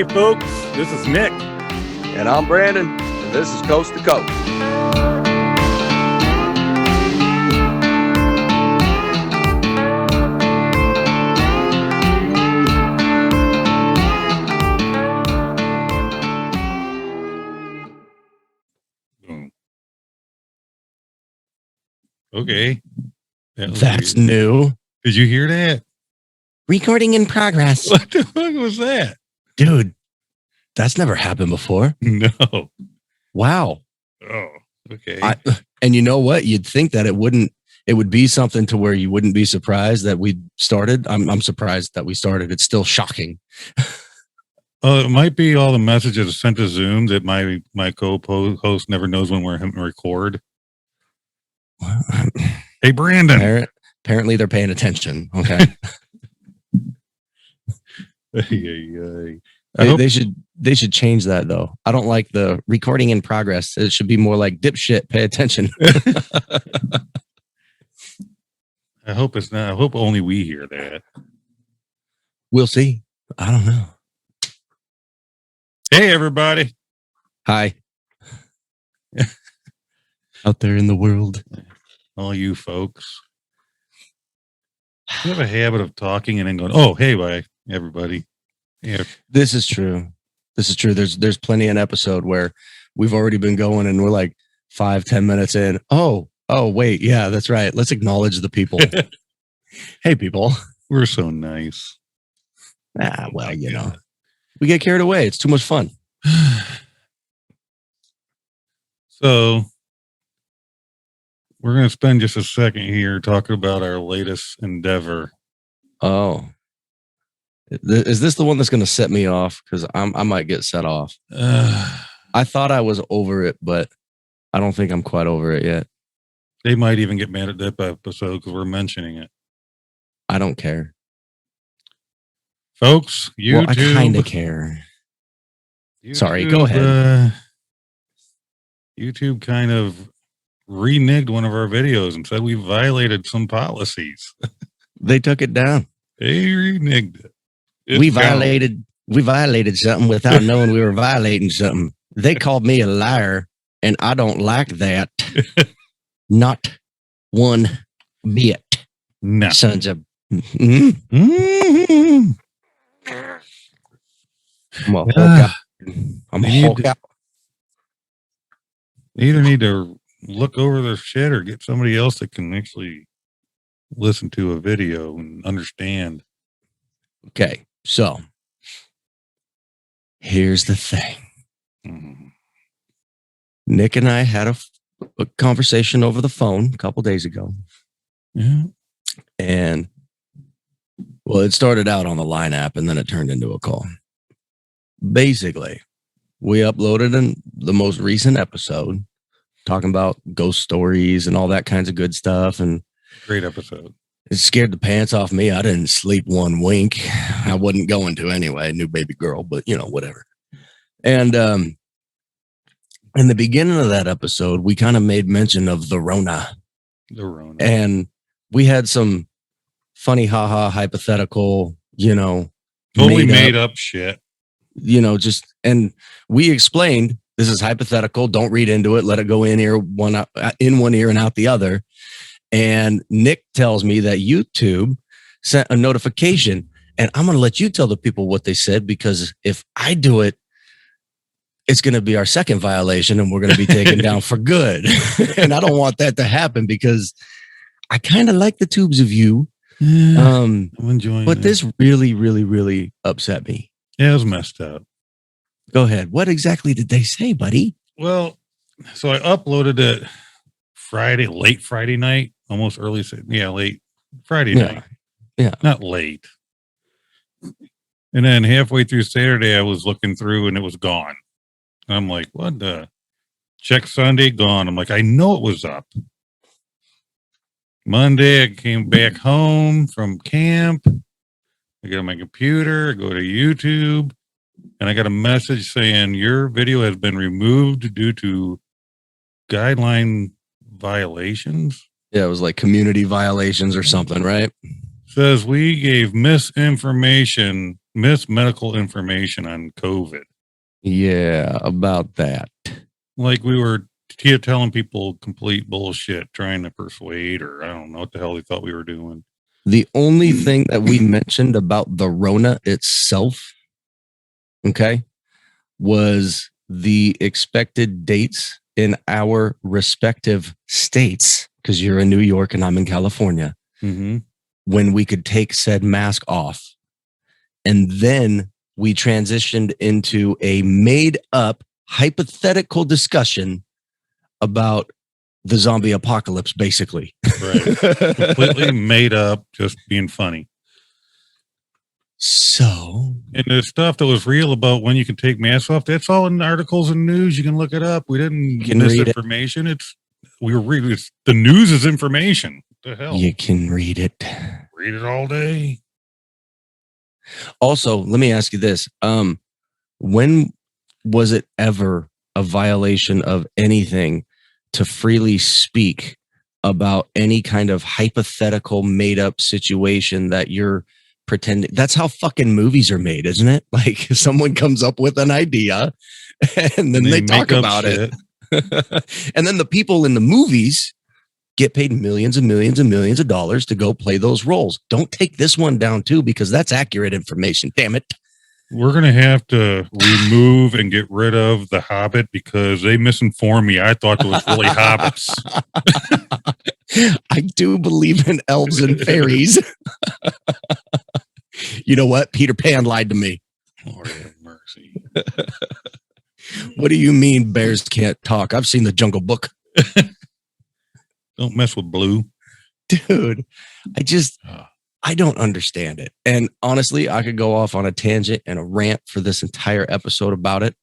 Hey, folks, this is Nick. And I'm Brandon, and this is Coast to Coast. Okay. That's new. Did you hear that? Recording in progress. What the fuck was that? Dude, that's never happened before. No. Wow. Oh, okay. And you know what? You'd think that it would be something to where you wouldn't be surprised that we started. I'm surprised that we started. It's still shocking. It might be all the messages sent to Zoom that my co-host never knows when we're hitting record. Hey, Brandon. Apparently they're paying attention. Okay. They should change that though. I don't like the recording in progress. It should be more like dipshit. Pay attention. I hope it's not. I hope only we hear that. We'll see. I don't know. Hey, everybody. Hi. Out there in the world. All you folks. You have a habit of talking and then going, oh, hey, bye, everybody. Yeah. This is true. There's plenty an episode where we've already been going and we're like 5-10 minutes in. Oh, wait. Yeah, that's right. Let's acknowledge the people. Hey, people. We're so nice. Well, you know, we get carried away. It's too much fun. So we're going to spend just a second here talking about our latest endeavor. Oh, is this the one that's going to set me off? Because I might get set off. I thought I was over it, but I don't think I'm quite over it yet. They might even get mad at that episode because we're mentioning it. I don't care. Folks, YouTube. Well, I kind of care. YouTube, Sorry, go ahead. YouTube kind of reneged one of our videos and said we violated some policies. They took it down. They reneged it. We violated something without knowing we were violating something. They called me a liar, and I don't like that. Not one bit. No. Sons of... Mm-hmm. I'm a Hulk out. I'm a Hulk out. They either need to look over their shit or get somebody else that can actually listen to a video and understand. Okay, so here's the thing. Mm-hmm. Nick and I had a conversation over the phone a couple days ago. Yeah. And, well, it started out on the Line app and then it turned into a call. Basically, we uploaded the most recent episode talking about ghost stories and all that kinds of good stuff. And great episode. It scared the pants off me. I didn't sleep one wink. I wasn't going to anyway. New baby girl, but you know, whatever. And in the beginning of that episode, we kind of made mention of the Rona. And we had some funny, haha, hypothetical, you know, totally made up shit. You know, and we explained this is hypothetical. Don't read into it. Let it go in one ear and out the other. And Nick tells me that YouTube sent a notification, and I'm going to let you tell the people what they said, because if I do it, it's going to be our second violation and we're going to be taken down for good. And I don't want that to happen because I kind of like the tubes of you. I'm enjoying but this really, really, really upset me. Yeah, it was messed up. Go ahead. What exactly did they say, buddy? Well, so I uploaded it late Friday night, almost early. Yeah, late Friday night. Yeah. Not late. And then halfway through Saturday, I was looking through and it was gone. And I'm like, what the? Check Sunday, gone. I'm like, I know it was up. Monday, I came back home from camp. I get on my computer, I go to YouTube, and I got a message saying your video has been removed due to guideline violations. Yeah, it was like community violations or something, right? Says we gave misinformation medical information on COVID. Yeah, about that. Like we were telling people complete bullshit, trying to persuade, or I don't know what the hell they thought we were doing. The only thing that we mentioned about the Rona itself, okay, was the expected dates in our respective states, because you're in New York and I'm in California, when we could take said mask off. And then we transitioned into a made up hypothetical discussion about the zombie apocalypse, basically. Right. Completely made up, just being funny. So, and the stuff that was real about when you can take masks off, that's all in articles and news. You can look it up. We didn't miss information. We were reading. The news is information. What the hell? You can read it. Read it all day. Also, let me ask you this. When was it ever a violation of anything to freely speak about any kind of hypothetical made up situation that you're pretending? That's how fucking movies are made, isn't it? Like someone comes up with an idea and then they talk about it. And then the people in the movies get paid millions and millions and millions of dollars to go play those roles. Don't take this one down too, because that's accurate information. Damn it. We're going to have to remove and get rid of the Hobbit because they misinformed me. I thought it was really hobbits. I do believe in elves and fairies. You know what? Peter Pan lied to me. Lord have mercy. What do you mean bears can't talk? I've seen the Jungle Book. Don't mess with Blue. Dude, I don't understand it. And honestly, I could go off on a tangent and a rant for this entire episode about it.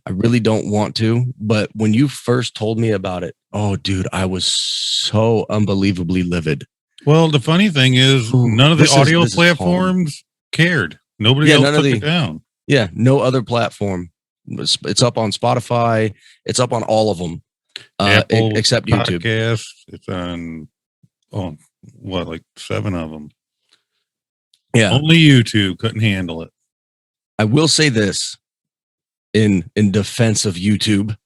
I really don't want to. But when you first told me about it, oh, dude, I was so unbelievably livid. Well, the funny thing is, none of the audio platforms cared. Nobody else took it down. Yeah, no other platform. It's up on Spotify. It's up on all of them, except YouTube. Podcast, it's on, like 7 of them. Yeah. Only YouTube couldn't handle it. I will say this in defense of YouTube.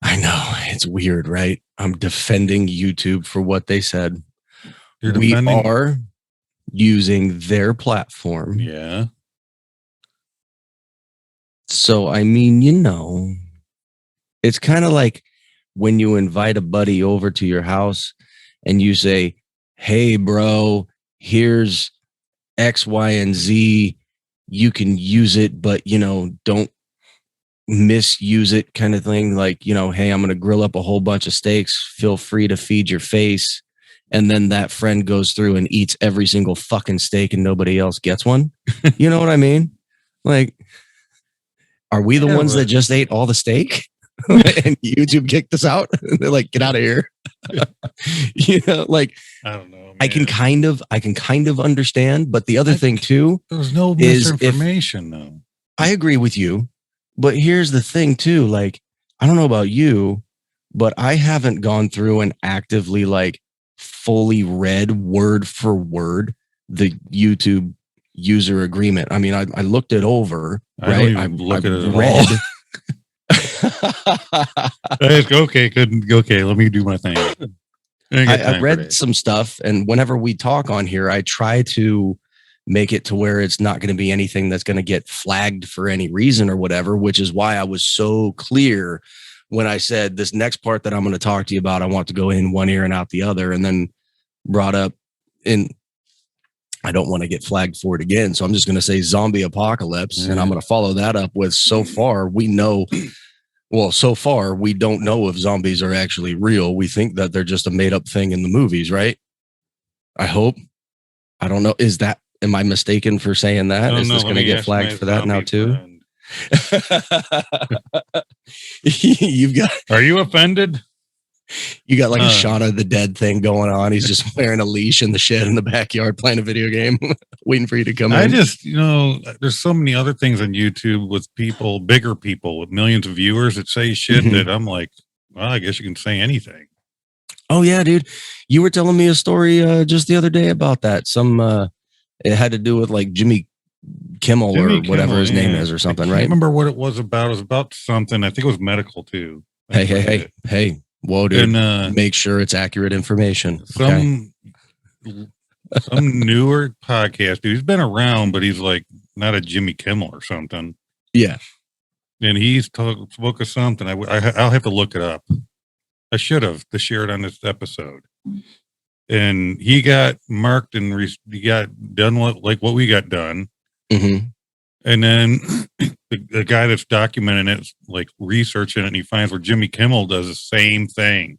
I know it's weird, right? I'm defending YouTube for what they said. We are using their platform. Yeah. So, I mean, it's kind of like when you invite a buddy over to your house and you say, hey, bro, here's X, Y, and Z. You can use it, but, don't misuse it kind of thing. Like, hey, I'm going to grill up a whole bunch of steaks. Feel free to feed your face. And then that friend goes through and eats every single fucking steak and nobody else gets one. You know what I mean? Like, are we the ones that just ate all the steak? And YouTube kicked us out? They're like, get out of here. Like, I don't know. Man. I can kind of understand, but the other thing too, there's no misinformation though. I agree with you, but here's the thing too. Like, I don't know about you, but I haven't gone through and actively like fully read word for word the YouTube user agreement. I mean, I looked it over. Right? I look at it read. Okay. Let me do my thing. I read some stuff, and whenever we talk on here, I try to make it to where it's not going to be anything that's going to get flagged for any reason or whatever, which is why I was so clear when I said this next part that I'm going to talk to you about, I want to go in one ear and out the other, and then brought up in, I don't want to get flagged for it again. So I'm just going to say zombie apocalypse, and I'm going to follow that up with so far we don't know if zombies are actually real. We think that they're just a made up thing in the movies, right? I hope. I don't know. Am I mistaken for saying that? Is this going to get flagged for that now too? Are you offended? You got like a Shaun of the Dead thing going on. He's just wearing a leash in the shed in the backyard playing a video game, waiting for you to come in. I just, there's so many other things on YouTube with bigger people with millions of viewers that say shit that I'm like, well, I guess you can say anything. Oh yeah, dude. You were telling me a story just the other day about that. It had to do with like Jimmy Kimmel Jimmy or whatever Kimmel, his name yeah. is or I something, can't right? remember what it was about. It was about something. I think it was medical too. I forget. Hey. Whoa, dude. And Make sure it's accurate information. Okay. some newer podcast dude. He's been around, but he's like not a Jimmy Kimmel or something. Yeah. And he's spoke of something. I'll have to look it up. I should have to share it on this episode. And he got marked and he got done like what we got done. Mm-hmm. And then the guy that's documenting it's like researching it, and he finds where Jimmy Kimmel does the same thing,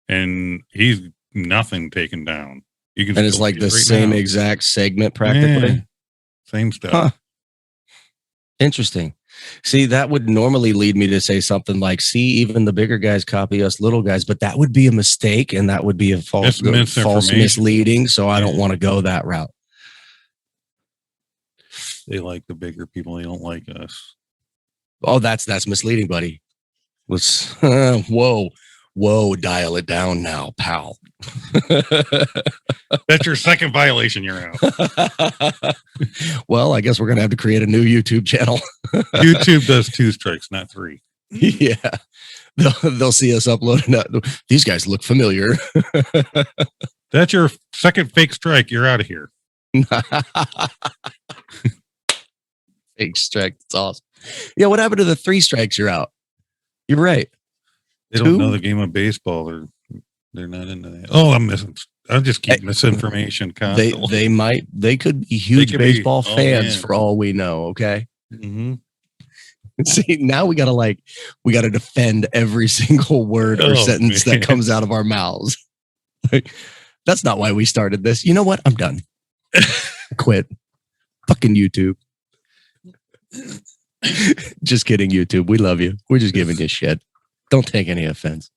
and he's nothing taken down. You can And it's still like see the it right same now. exact segment practically. Yeah, same stuff. Huh. Interesting. See, that would normally lead me to say something like, see, even the bigger guys copy us little guys, but that would be a mistake and that would be a false misleading. So I don't want to go that route. They like the bigger people. They don't like us. Oh, that's misleading, buddy. Let's whoa, dial it down now, pal. That's your second violation. You're out. Well, I guess we're gonna have to create a new YouTube channel. YouTube does 2 strikes, not 3. Yeah, they'll see us uploading that. These guys look familiar. That's your second fake strike. You're out of here. Fake strike. It's awesome. Yeah, what happened to the 3 strikes? You're out. You're right. They don't know the game of baseball. They're not into that. Oh, I'm missing. I just keep misinformation constantly. They could be huge baseball fans for all we know. Okay. Mm-hmm. See, now we gotta defend every single word or sentence that comes out of our mouths. Like, that's not why we started this. You know what? I'm done. Quit. Fucking YouTube. Just kidding, YouTube. We love you. We're just giving you shit. Don't take any offense.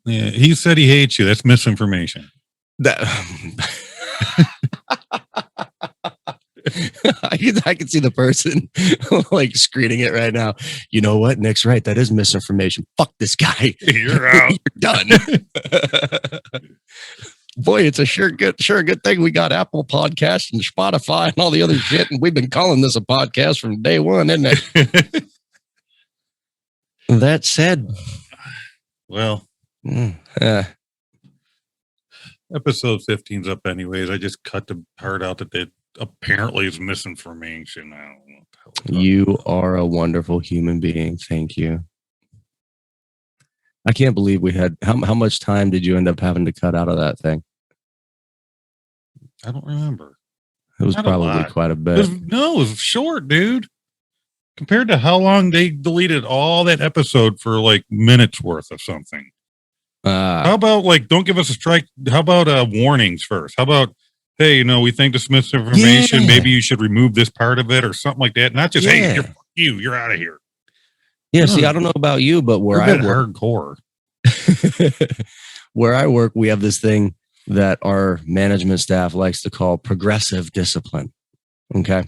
Yeah, he said he hates you. That's misinformation. That I can see the person like screening it right now. You know what? Nick's right. That is misinformation. Fuck this guy. You're out. You're done. Boy, it's a sure good thing we got Apple Podcasts and Spotify and all the other shit, and we've been calling this a podcast from day one, isn't it? That said, well, episode 15's up anyways. I just cut the part out that apparently is misinformation. I don't know what the hell. You are a wonderful human being. Thank you. I can't believe we had how much time did you end up having to cut out of that thing? I don't remember. It was probably quite a bit. It was short, dude. Compared to how long they deleted all that episode for like minutes worth of something. How about like don't give us a strike? How about warnings first? How about hey, we think this misinformation. Yeah. Maybe you should remove this part of it or something like that. Not just hey, you're out of here. Yeah, see, I don't know about you, but where I work, hardcore. Where I work, we have this thing that our management staff likes to call progressive discipline. Okay.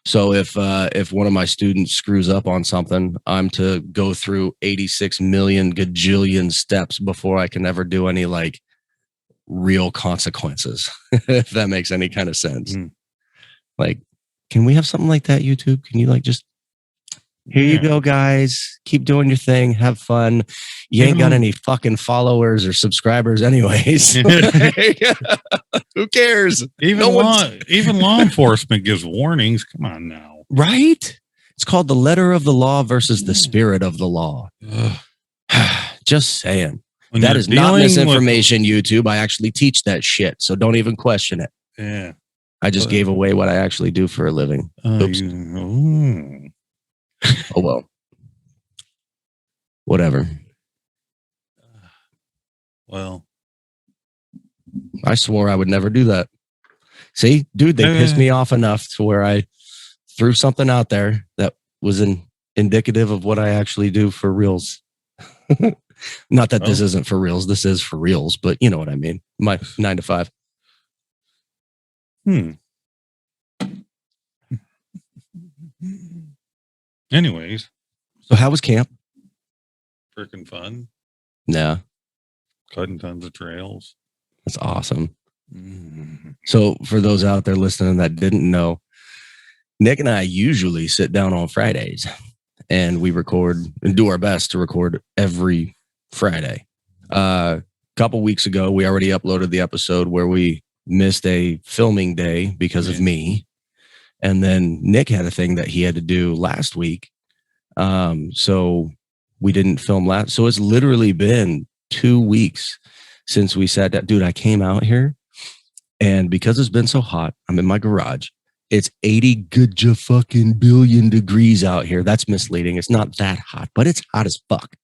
So if one of my students screws up on something, I'm to go through 86 million gajillion steps before I can ever do any like real consequences, if that makes any kind of sense. Mm. Like, can we have something like that, YouTube? Can you like just here you go, guys. Keep doing your thing. Have fun. You ain't got any fucking followers or subscribers anyways. Who cares? Even law enforcement gives warnings. Come on now. Right? It's called the letter of the law versus the spirit of the law. Just saying. When that is not misinformation, YouTube. I actually teach that shit. So don't even question it. Yeah. I just gave away what I actually do for a living. Oops. Oh, well. Whatever. Well. I swore I would never do that. See, dude, they pissed me off enough to where I threw something out there that was indicative of what I actually do for reals. Not that this isn't for reals. This is for reals, but you know what I mean. My 9 to 5. Anyways. So how was camp? Freaking fun. Yeah. Cutting tons of trails. That's awesome. Mm-hmm. So for those out there listening that didn't know, Nick and I usually sit down on Fridays and we record and do our best to record every Friday. A couple weeks ago, we already uploaded the episode where we missed a filming day because of me. And then Nick had a thing that he had to do last week. So we didn't film last. So it's literally been 2 weeks since we sat down. Dude, I came out here and because it's been so hot, I'm in my garage. It's 80 fucking billion degrees out here. That's misleading. It's not that hot, but it's hot as fuck.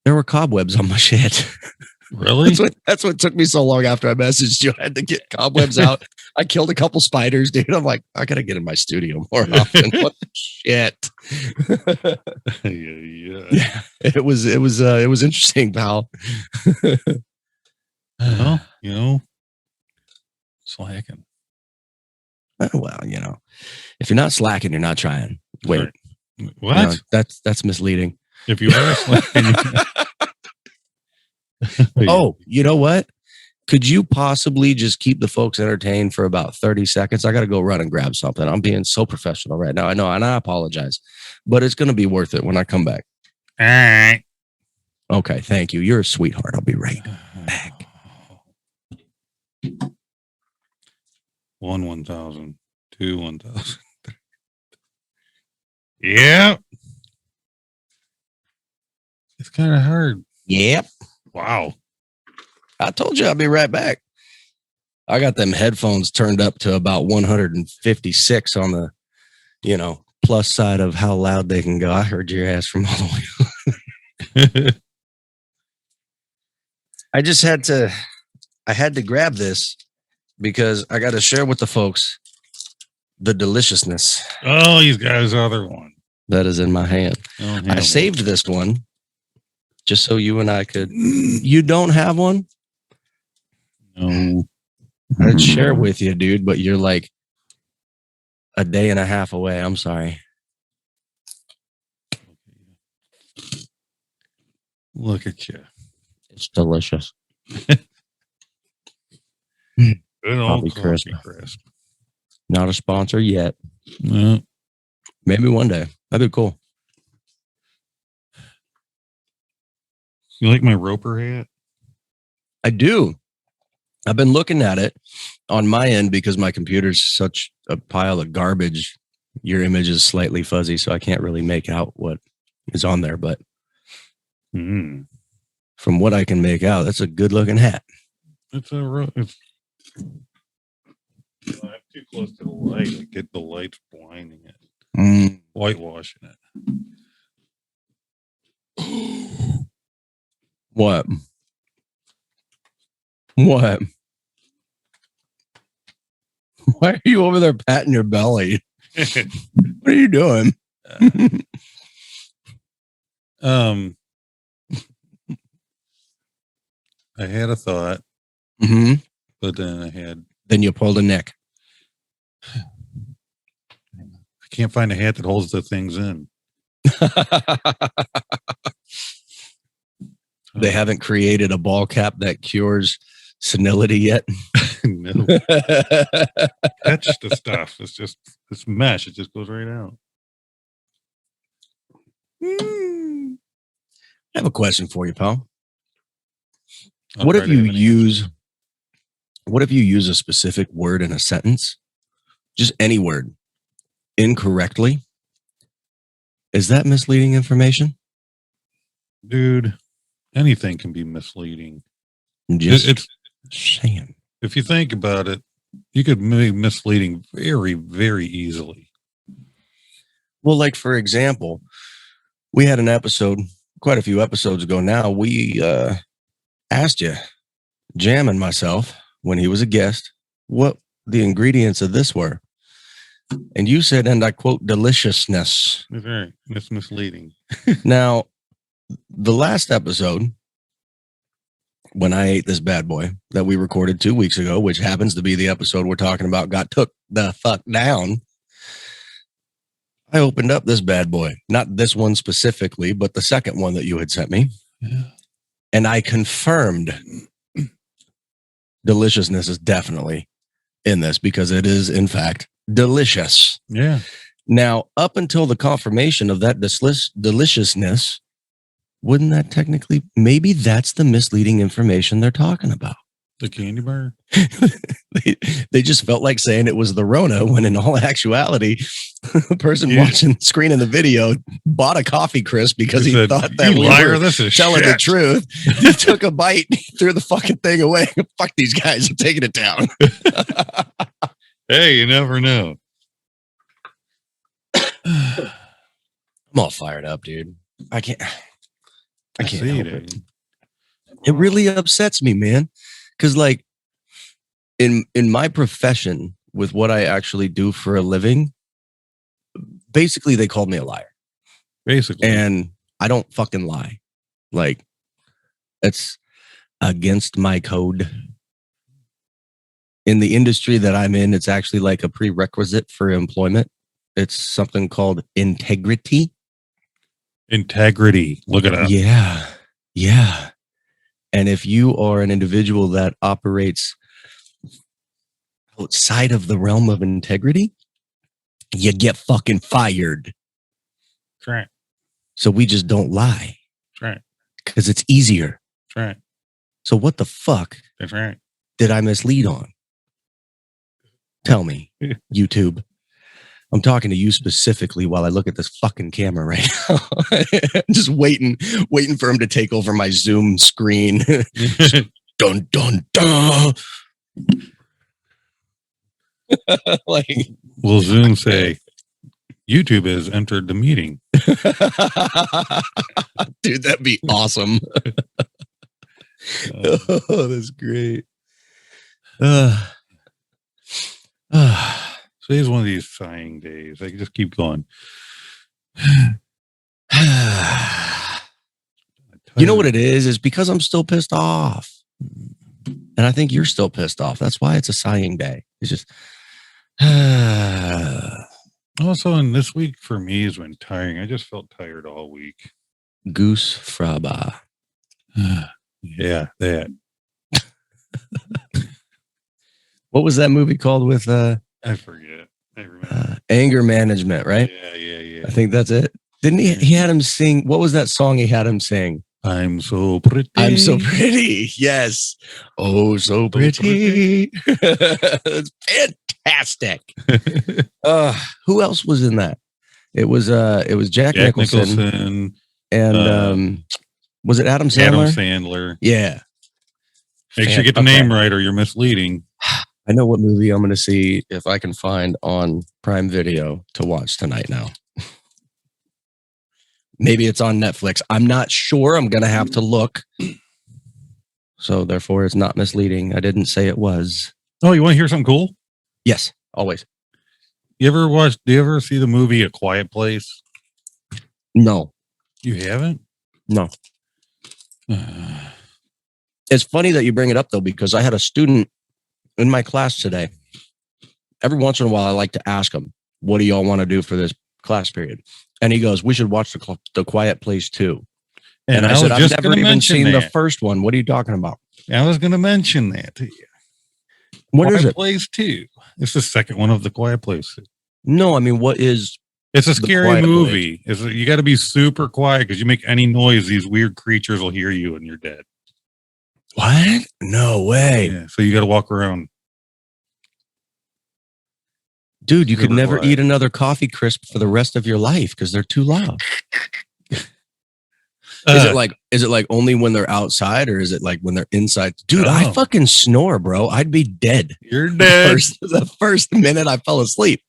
There were cobwebs on my shit. Really? That's what took me so long after I messaged you. I had to get cobwebs out. I killed a couple spiders, dude. I'm like, I gotta get in my studio more often. What the shit? Yeah. It was interesting, pal. Well, slacking. Well, if you're not slacking, you're not trying. Wait, what? That's misleading. If you are slacking, oh, you know what? Could you possibly just keep the folks entertained for about 30 seconds? I got to go run and grab something. I'm being so professional right now. I know, and I apologize, but it's going to be worth it when I come back. All right. Okay, thank you. You're a sweetheart. I'll be right back. 1,000, 2, 1,000. Yeah. It's kind of hard. Yep. Wow. I told you I'd be right back. I got them headphones turned up to about 156 on the, plus side of how loud they can go. I heard your ass from all the way. I had to grab this because I got to share with the folks the deliciousness. Oh, he's got his other one. That is in my hand. I saved this one just so you and I could. You don't have one? No. I'd share with you, dude, but you're like a day and a half away. I'm sorry. Look at you. It's delicious. Good old crisp. crisp. Not a sponsor yet. No. Maybe one day. That'd be cool. You like my Roper hat? I do. I've been looking at it on my end because my computer's such a pile of garbage. Your image is slightly fuzzy, so I can't really make out what is on there. But from what I can make out, that's a good looking hat. It's I'm too close to the light. I get the lights blinding it. Whitewashing it. What? What? Why are you over there patting your belly? What are you doing? I had a thought, but then you pulled a Nick. I can't find a hat that holds the things in. They haven't created a ball cap that cures senility yet. No. Catch the stuff. It's mesh. It just goes right out. I have a question for you, pal. What if you use a specific word in a sentence, just any word, incorrectly? Is that misleading information? Dude, anything can be misleading. It's saying. If you think about it, you could be misleading very, very easily. Well, like, for example, we had an episode quite a few episodes ago now. We asked you, Jam and myself, when he was a guest, what the ingredients of this were. And you said, and I quote, deliciousness. That's right. It's misleading. Now, the last episode, when I ate this bad boy that we recorded 2 weeks ago, which happens to be the episode we're talking about, got took the fuck down. I opened up this bad boy, not this one specifically, but the second one that you had sent me. Yeah. And I confirmed deliciousness is definitely in this because it is, in fact, delicious. Yeah. Now, up until the confirmation of that deliciousness, wouldn't that technically, maybe that's the misleading information they're talking about? The candy bar? they just felt like saying it was the Rona when in all actuality, the person watching screening the video bought a coffee crisp because he thought that we were telling the truth. He took a bite, threw the fucking thing away. Fuck these guys, I'm taking it down. Hey, you never know. I'm all fired up, dude. I can't help it. It really upsets me, man. Because like in my profession, with what I actually do for a living, basically they called me a liar. Basically. And I don't fucking lie. Like, it's against my code. In the industry that I'm in, it's actually like a prerequisite for employment. It's something called integrity. Integrity. Look it up. Yeah. Yeah. And if you are an individual that operates outside of the realm of integrity, you get fucking fired. That's right. So we just don't lie. That's right. Because it's easier. That's right. So what the fuck That's right. did I mislead on? Tell me, YouTube. I'm talking to you specifically while I look at this fucking camera right now. Just waiting for him to take over my Zoom screen. Dun, dun, dun. Like, will Zoom say, YouTube has entered the meeting? Dude, that'd be awesome. Oh, that's great. Today's one of these sighing days. I can just keep going. You know what it is? It's because I'm still pissed off. And I think you're still pissed off. That's why it's a sighing day. It's just... Also, and this week for me has been tiring. I just felt tired all week. Goose fraba. Yeah, that. What was that movie called with... I forget. I remember. Anger Management, right? Yeah. I think that's it. Didn't he? He had him sing. What was that song he had him sing? I'm so pretty. I'm so pretty. Yes. Oh, so pretty. It's fantastic. Who else was in that? It was Jack Nicholson. And was it Adam Sandler? Adam Sandler. Yeah. Make sure you get the name right or you're misleading. I know what movie I'm going to see if I can find on Prime Video to watch tonight now. Maybe it's on Netflix. I'm not sure. I'm going to have to look. So therefore, it's not misleading. I didn't say it was. Oh, you want to hear something cool? Yes, always. Do you ever see the movie A Quiet Place? No. You haven't? No. It's funny that you bring it up, though, because I had a student in my class today. Every once in a while, I like to ask him, what do y'all want to do for this class period? And he goes, we should watch the Quiet Place too. And I said, I've never even seen the first one. What are you talking about? I was going to mention that to you. What is it? Quiet Place 2. It's the second one of the Quiet Place. No, I mean, what is... It's a scary movie. You got to be super quiet because you make any noise, these weird creatures will hear you and you're dead. What? No way. Yeah, so you got to walk around. Dude, you could never eat another coffee crisp for the rest of your life because they're too loud. Is it like only when they're outside or is it like when they're inside? Dude, I fucking snore, bro. I'd be dead. You're dead. The first minute I fell asleep.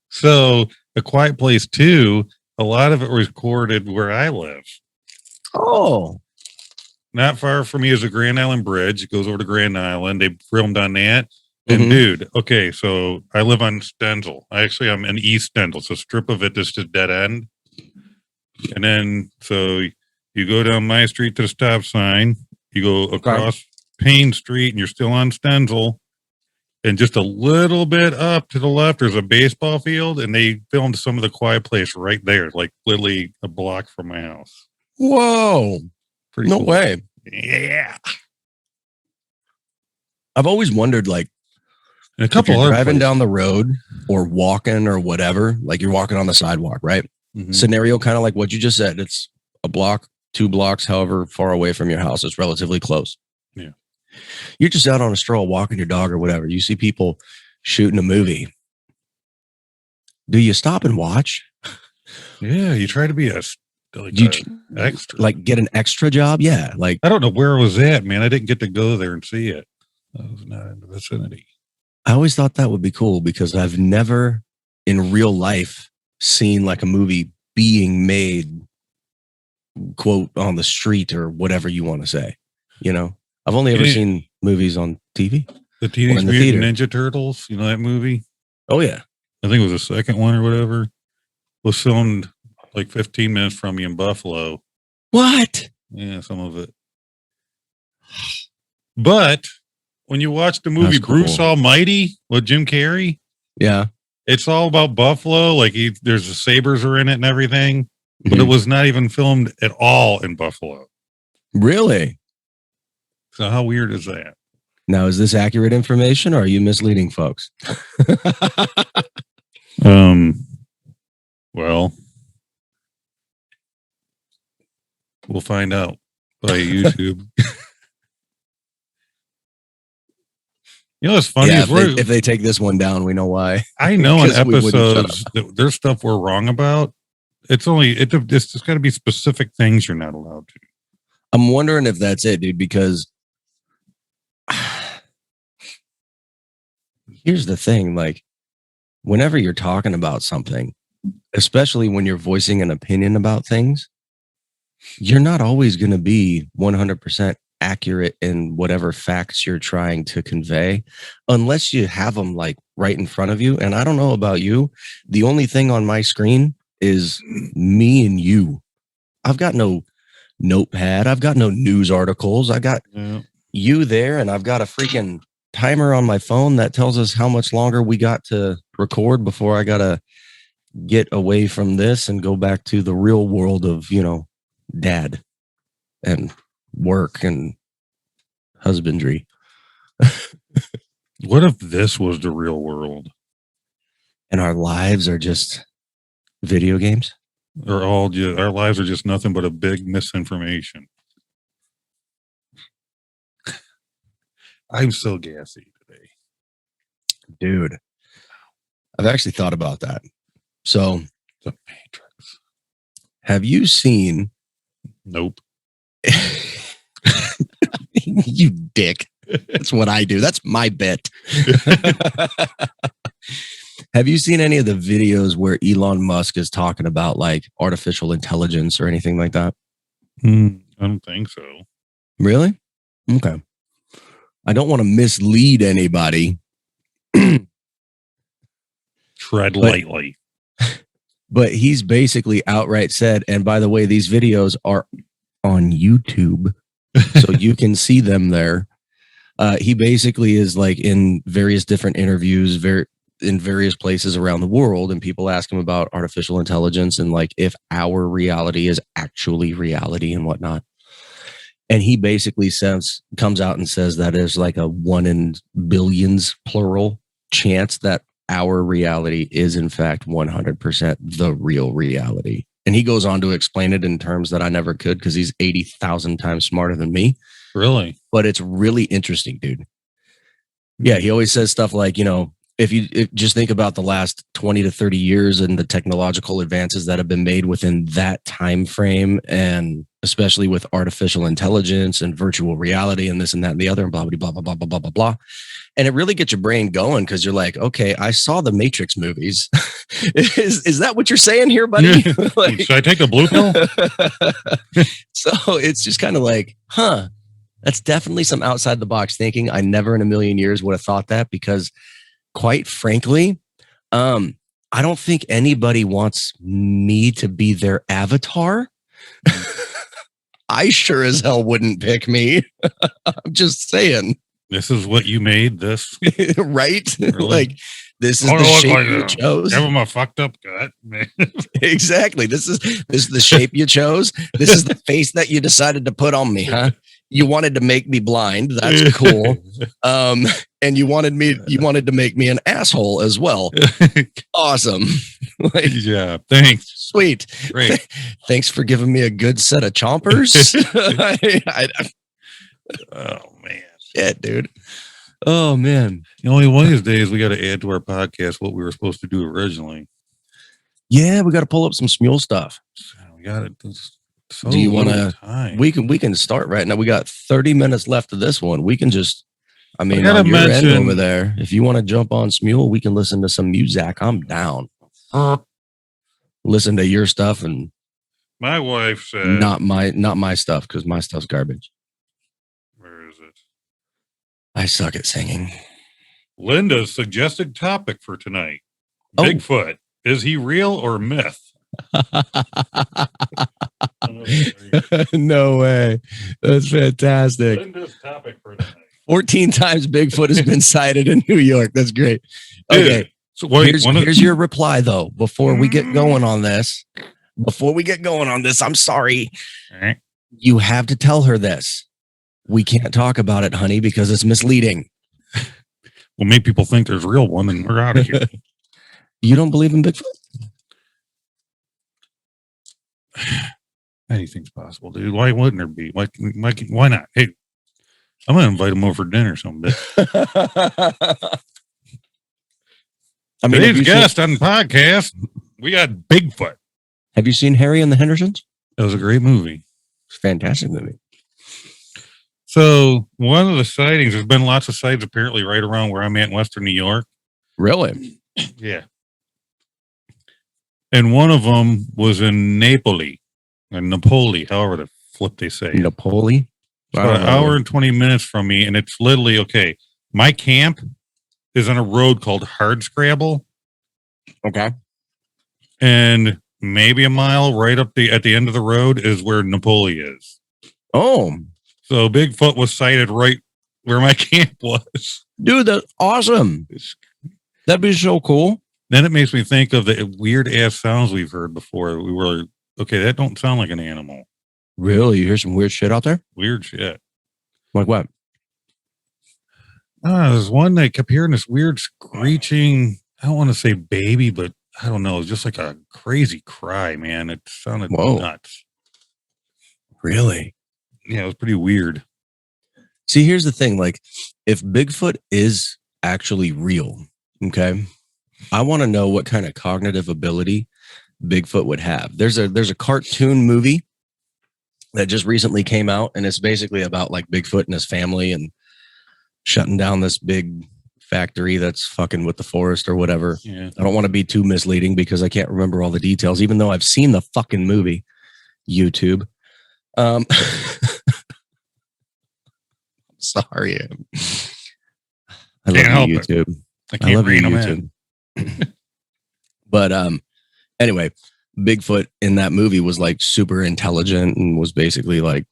So A Quiet Place 2, a lot of it was recorded where I live. Oh. Not far from me is the Grand Island Bridge. It goes over to Grand Island. They filmed on that. And dude, okay, so I live on Stenzel. I'm in East Stenzel. So a strip of it is just dead end. And then, so you go down my street to the stop sign. You go across Payne Street and you're still on Stenzel. And just a little bit up to the left, there's a baseball field. And they filmed some of the Quiet Place right there, like literally a block from my house. Whoa. Pretty no cool. way. Yeah. I've always wondered, like, And a If couple you're other driving places. down the road or walking or whatever, like you're walking on the sidewalk, right? Mhm. Scenario kind of like what you just said. It's a block, 2 blocks, however far away from your house. It's relatively close. Yeah. You're just out on a stroll, walking your dog or whatever. You see people shooting a movie. Do you stop and watch? Yeah, you try to be a Do you extra. like get an extra job? Yeah. Like, I don't know where it was at, man. I didn't get to go there and see it. I was not in the vicinity. I always thought that would be cool because I've never in real life seen like a movie being made, quote, on the street or whatever you want to say. You know, I've only ever seen movies on TV. The Teenage in the Mutant theater. Ninja Turtles, you know that movie? Oh, yeah. I think it was the second one or whatever. Was filmed like 15 minutes from me in Buffalo. What? Yeah, some of it. But when you watch the movie That's cool. Bruce Almighty with Jim Carrey, Yeah. it's all about Buffalo. Like there's the sabers are in it and everything, but it Mhm. was not even filmed at all in Buffalo. Really? So how weird is that? Now, is this accurate information or are you misleading folks? Well, we'll find out by YouTube. You know what's funny Yeah, is if they take this one down, we know why. I know in 'Cause we wouldn't shut episodes that there's stuff we're wrong about. It's just got to be specific things you're not allowed to. I'm wondering if that's it, dude, because here's the thing, like whenever you're talking about something, especially when you're voicing an opinion about things, you're not always going to be 100% accurate in whatever facts you're trying to convey unless you have them like right in front of you. And I don't know about you, the only thing on my screen is me and you. I've got no notepad, I've got no news articles, I got you there, and I've got a freaking timer on my phone that tells us how much longer we got to record before I gotta get away from this and go back to the real world of, you know, dad and work and husbandry. What if this was the real world? And our lives are just video games? Or our lives are just nothing but a big misinformation. I'm so gassy today. Dude, I've actually thought about that. So, The Matrix. have you seen? Nope. You dick. That's what I do. That's my bit. Have you seen any of the videos where Elon Musk is talking about like artificial intelligence or anything like that? I don't think so. Really? Okay. I don't want to mislead anybody. Tread lightly. But he's basically outright said, and by the way, these videos are on YouTube, so you can see them there. He basically is like in various different interviews, in various places around the world, and people ask him about artificial intelligence and like if our reality is actually reality and whatnot. And he basically comes out and says that there's like a 1 in billions plural chance that our reality is in fact 100% the real reality. And he goes on to explain it in terms that I never could because he's 80,000 times smarter than me. Really? But it's really interesting, dude. Yeah, he always says stuff like, you know, if you just think about the last 20 to 30 years and the technological advances that have been made within that time frame, and especially with artificial intelligence and virtual reality and this and that and the other and blah, blah, blah, blah, blah, blah, blah, blah, blah. And it really gets your brain going because you're like, okay, I saw the Matrix movies. Is that what you're saying here, buddy? Like, should I take a blue pill? So it's just kind of like, huh, that's definitely some outside the box thinking. I never in a million years would have thought that because quite frankly, I don't think anybody wants me to be their avatar. I sure as hell wouldn't pick me. I'm just saying. This is what you made this? Right? Really? Like, this is the shape you chose. Give him a fucked up gut, man. Exactly. This is the shape you chose. This is the face that you decided to put on me, huh? You wanted to make me blind. That's cool. And you wanted to make me an asshole as well. Awesome. Like, Good job. Thanks. sweet. Great. Thanks for giving me a good set of chompers. Oh, man. Shit, dude. Oh, man. The only one of these days we got to add to our podcast what we were supposed to do originally. Yeah, we got to pull up some Smule stuff. We got it. So do you want to? time. We can start right now. We got 30 minutes left of this one. We can just. I mean, gotta on your end mention- over there, if you want to jump on Smule, we can listen to some music. I'm down. Listen to your stuff and My wife said, not my stuff, because my stuff's garbage. where is it? I suck at singing. Linda's suggested topic for tonight. Oh. Bigfoot. Is he real or myth? No way. That's fantastic. Linda's topic for tonight. 14 times Bigfoot has been sighted in New York. That's great. Okay. Dude, so wait, Here's your reply, though. Before we get going on this, I'm sorry. All right. You have to tell her this. We can't talk about it, honey, because it's misleading. We'll make people think there's a real one and we're out of here. You don't believe in Bigfoot? Anything's possible, dude. Why wouldn't there be? Why not? Hey, I'm going to invite him over for dinner someday. I mean, Today's guest on the podcast, we got Bigfoot. Have you seen Harry and the Hendersons? That was a great movie. It's a fantastic movie. So one of the sightings, there's been lots of sightings apparently right around where I'm at in Western New York. Really? Yeah. And one of them was in Napoli, or Napoli, however the flip they say. Napoli? It's about an hour and 20 minutes from me, and it's literally, okay, my camp is on a road called Hardscrabble, Okay. and maybe a mile right up at the end of the road is where Napoli is. Oh, So Bigfoot was sighted right where my camp was. dude, that's awesome. That'd be so cool. Then it makes me think of the weird ass sounds we've heard before. We were, okay, that don't sound like an animal. Really? You hear some weird shit out there? Weird shit. Like what? There's one that kept hearing this weird screeching. I don't want to say baby, but I don't know. It's just like a crazy cry, man. It sounded nuts. Really? Yeah, it was pretty weird. See, here's the thing. Like, if Bigfoot is actually real, okay, I want to know what kind of cognitive ability Bigfoot would have. There's a cartoon movie that just recently came out, and it's basically about like Bigfoot and his family and shutting down this big factory that's fucking with the forest or whatever. Yeah. I don't want to be too misleading because I can't remember all the details, even though I've seen the fucking movie. YouTube. Sorry. I love you, YouTube. I can't love read you, them YouTube. But anyway, Bigfoot in that movie was like super intelligent and was basically like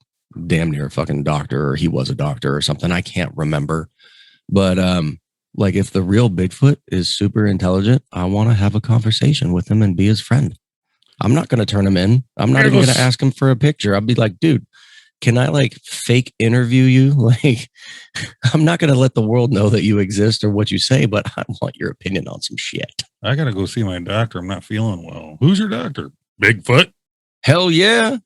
damn near a fucking doctor, or he was a doctor or something. I can't remember. But like, if the real Bigfoot is super intelligent, I want to have a conversation with him and be his friend. I'm not going to turn him in. I'm not even going to ask him for a picture. I'll be like, dude, can I like fake interview you? Like, I'm not going to let the world know that you exist or what you say, but I want your opinion on some shit. I got to go see my doctor. I'm not feeling well. Who's your doctor? Bigfoot? Hell yeah.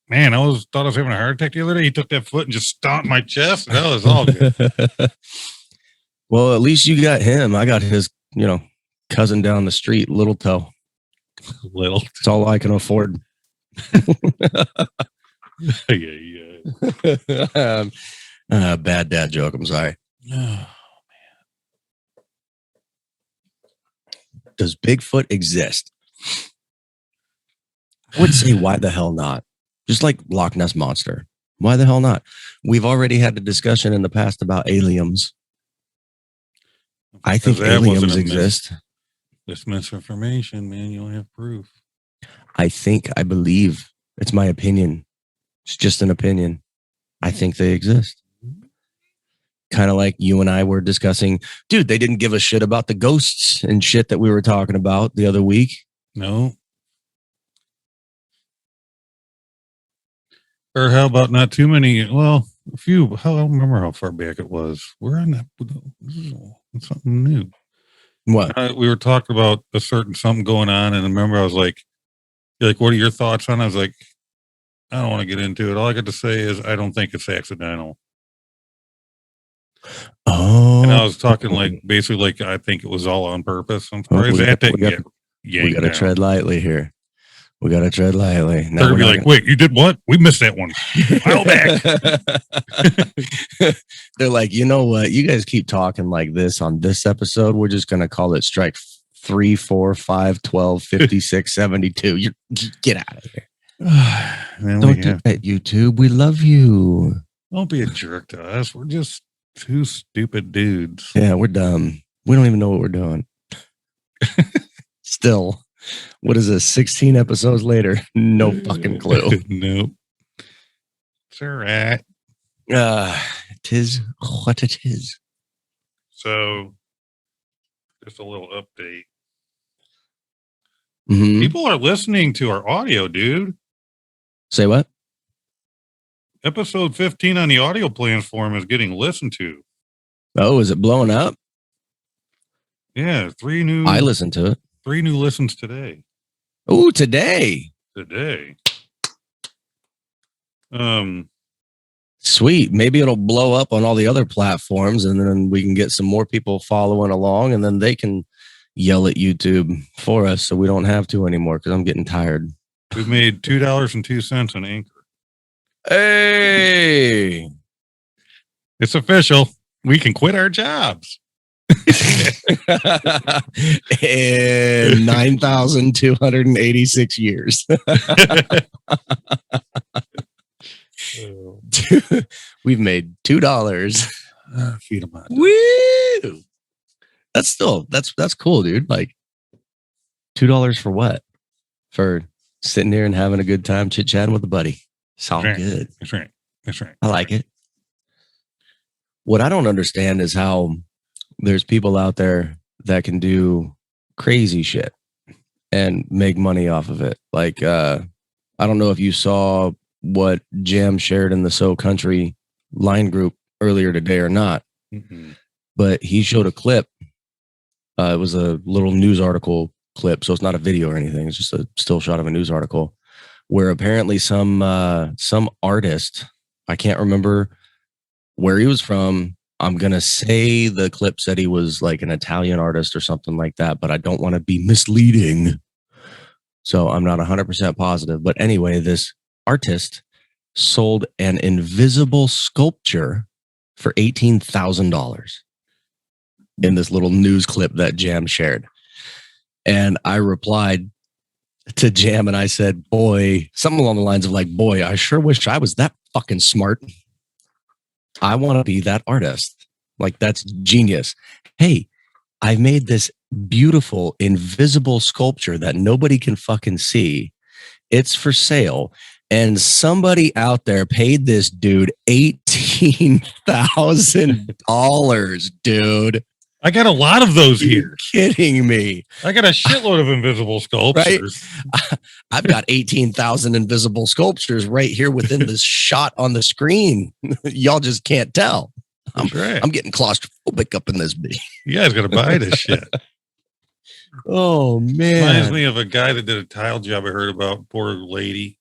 Man, thought I was having a heart attack the other day. He took that foot and just stomped my chest. That was all good. Well, at least you got him. I got his, cousin down the street, Little Toe. Little. It's all I can afford. Yeah. Bad dad joke. I'm sorry. Oh, Does Bigfoot exist? I would say, why the hell not? Just like Loch Ness Monster. Why the hell not? We've already had a discussion in the past about aliens. I think aliens exist. This misinformation, man. You don't have proof. I believe. It's my opinion. It's just an opinion. I think they exist. Kind of like you and I were discussing. Dude, they didn't give a shit about the ghosts and shit that we were talking about the other week. No. Or how about not too many? Well, a few. I don't remember how far back it was. We're on that. This is something new. What? We were talking about a certain something going on, and I remember I was like, "You're like, what are your thoughts on it?" I was like, I don't want to get into it. All I got to say is I don't think it's accidental. Oh, And I was talking like basically like I think it was all on purpose. I'm surprised that didn't get yanked we got to down. tread lightly here. We got to tread lightly. They're gonna be like, wait, you did what? We missed that one. File back. They're like, you know what? You guys keep talking like this on this episode. We're just gonna call it strike 3, 4, 5, 12, 56, 72. You get out of here. Don't do that, YouTube. We love you. Don't be a jerk to us. We're just two stupid dudes. Yeah, we're dumb. We don't even know what we're doing. Still, what is this? 16 episodes later, no fucking clue. Nope. It's all right. Tis what it is. So, just a little update. Mm-hmm. People are listening to our audio, dude. Say what? Episode 15 on the audio platform is getting listened to. Oh, is it blowing up? Yeah, 3 new. I listened to it. 3 new listens today. Oh, today. Sweet. Maybe it'll blow up on all the other platforms, and then we can get some more people following along, and then they can yell at YouTube for us, so we don't have to anymore. Because I'm getting tired. We've made $2.02 on Anchor. Hey, it's official. We can quit our jobs. In 9,286 years. We've made $2. Feed them out. Woo! That's cool, dude. Like $2 for what? For sitting here and having a good time chit chatting with a buddy. It's all good. That's right. I like it. What I don't understand is how there's people out there that can do crazy shit and make money off of it. Like, I don't know if you saw what Jam shared in the So Country line group earlier today or not, but he showed a clip. It was a little news article clip, so it's not a video or anything. It's just a still shot of a news article where apparently some artist, I can't remember where he was from. I'm going to say the clip said he was like an Italian artist or something like that, but I don't want to be misleading. So I'm not 100% positive. But anyway, this artist sold an invisible sculpture for $18,000 in this little news clip that Jam shared. And I replied to Jam and I said, boy, something along the lines of like, boy, I sure wish I was that fucking smart. I want to be that artist. Like, that's genius. Hey, I made this beautiful invisible sculpture that nobody can fucking see. It's for sale. And somebody out there paid this dude $18,000, dude. I got a lot of those here. You're kidding me. I got a shitload of invisible sculptures. Right? I've got 18,000 invisible sculptures right here within this shot on the screen. Y'all just can't tell. I'm getting claustrophobic up in this bitch. You guys got to buy this shit. Oh, man. Reminds me of a guy that did a tile job I heard about. Poor lady.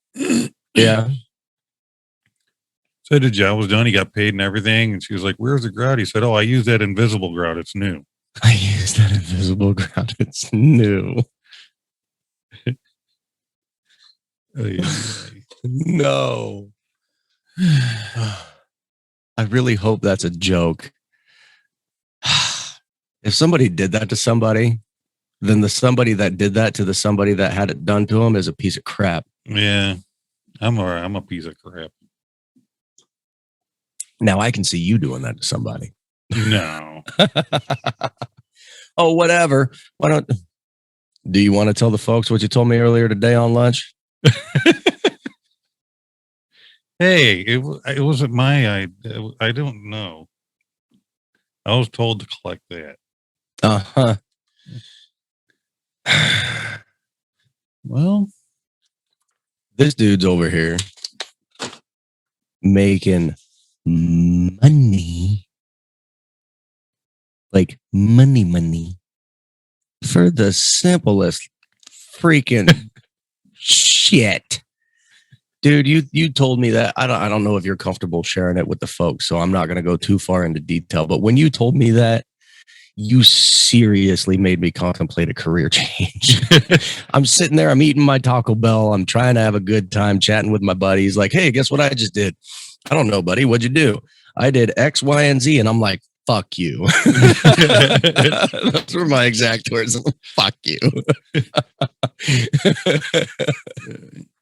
Yeah. Said the job was done. He got paid and everything. And she was like, where's the grout? He said, oh, I use that invisible grout. It's new. I use that invisible grout. It's new. No. I really hope that's a joke. If somebody did that to somebody, then the somebody that did that to the somebody that had it done to him is a piece of crap. Yeah. I'm all right. I'm a piece of crap. Now I can see you doing that to somebody. No. Oh, whatever. Why don't? Do you want to tell the folks what you told me earlier today on lunch? Hey, it wasn't my idea. I don't know. I was told to collect that. Uh-huh. Well, this dude's over here making money, like money, for the simplest freaking shit. Dude, you told me that. I don't know if you're comfortable sharing it with the folks, so I'm not going to go too far into detail. But when you told me that, you seriously made me contemplate a career change. I'm sitting there, I'm eating my Taco Bell, I'm trying to have a good time chatting with my buddies. Like, hey, guess what I just did? I don't know, buddy. What'd you do? I did X, Y, and Z, and I'm like, fuck you. Those were my exact words. Fuck you.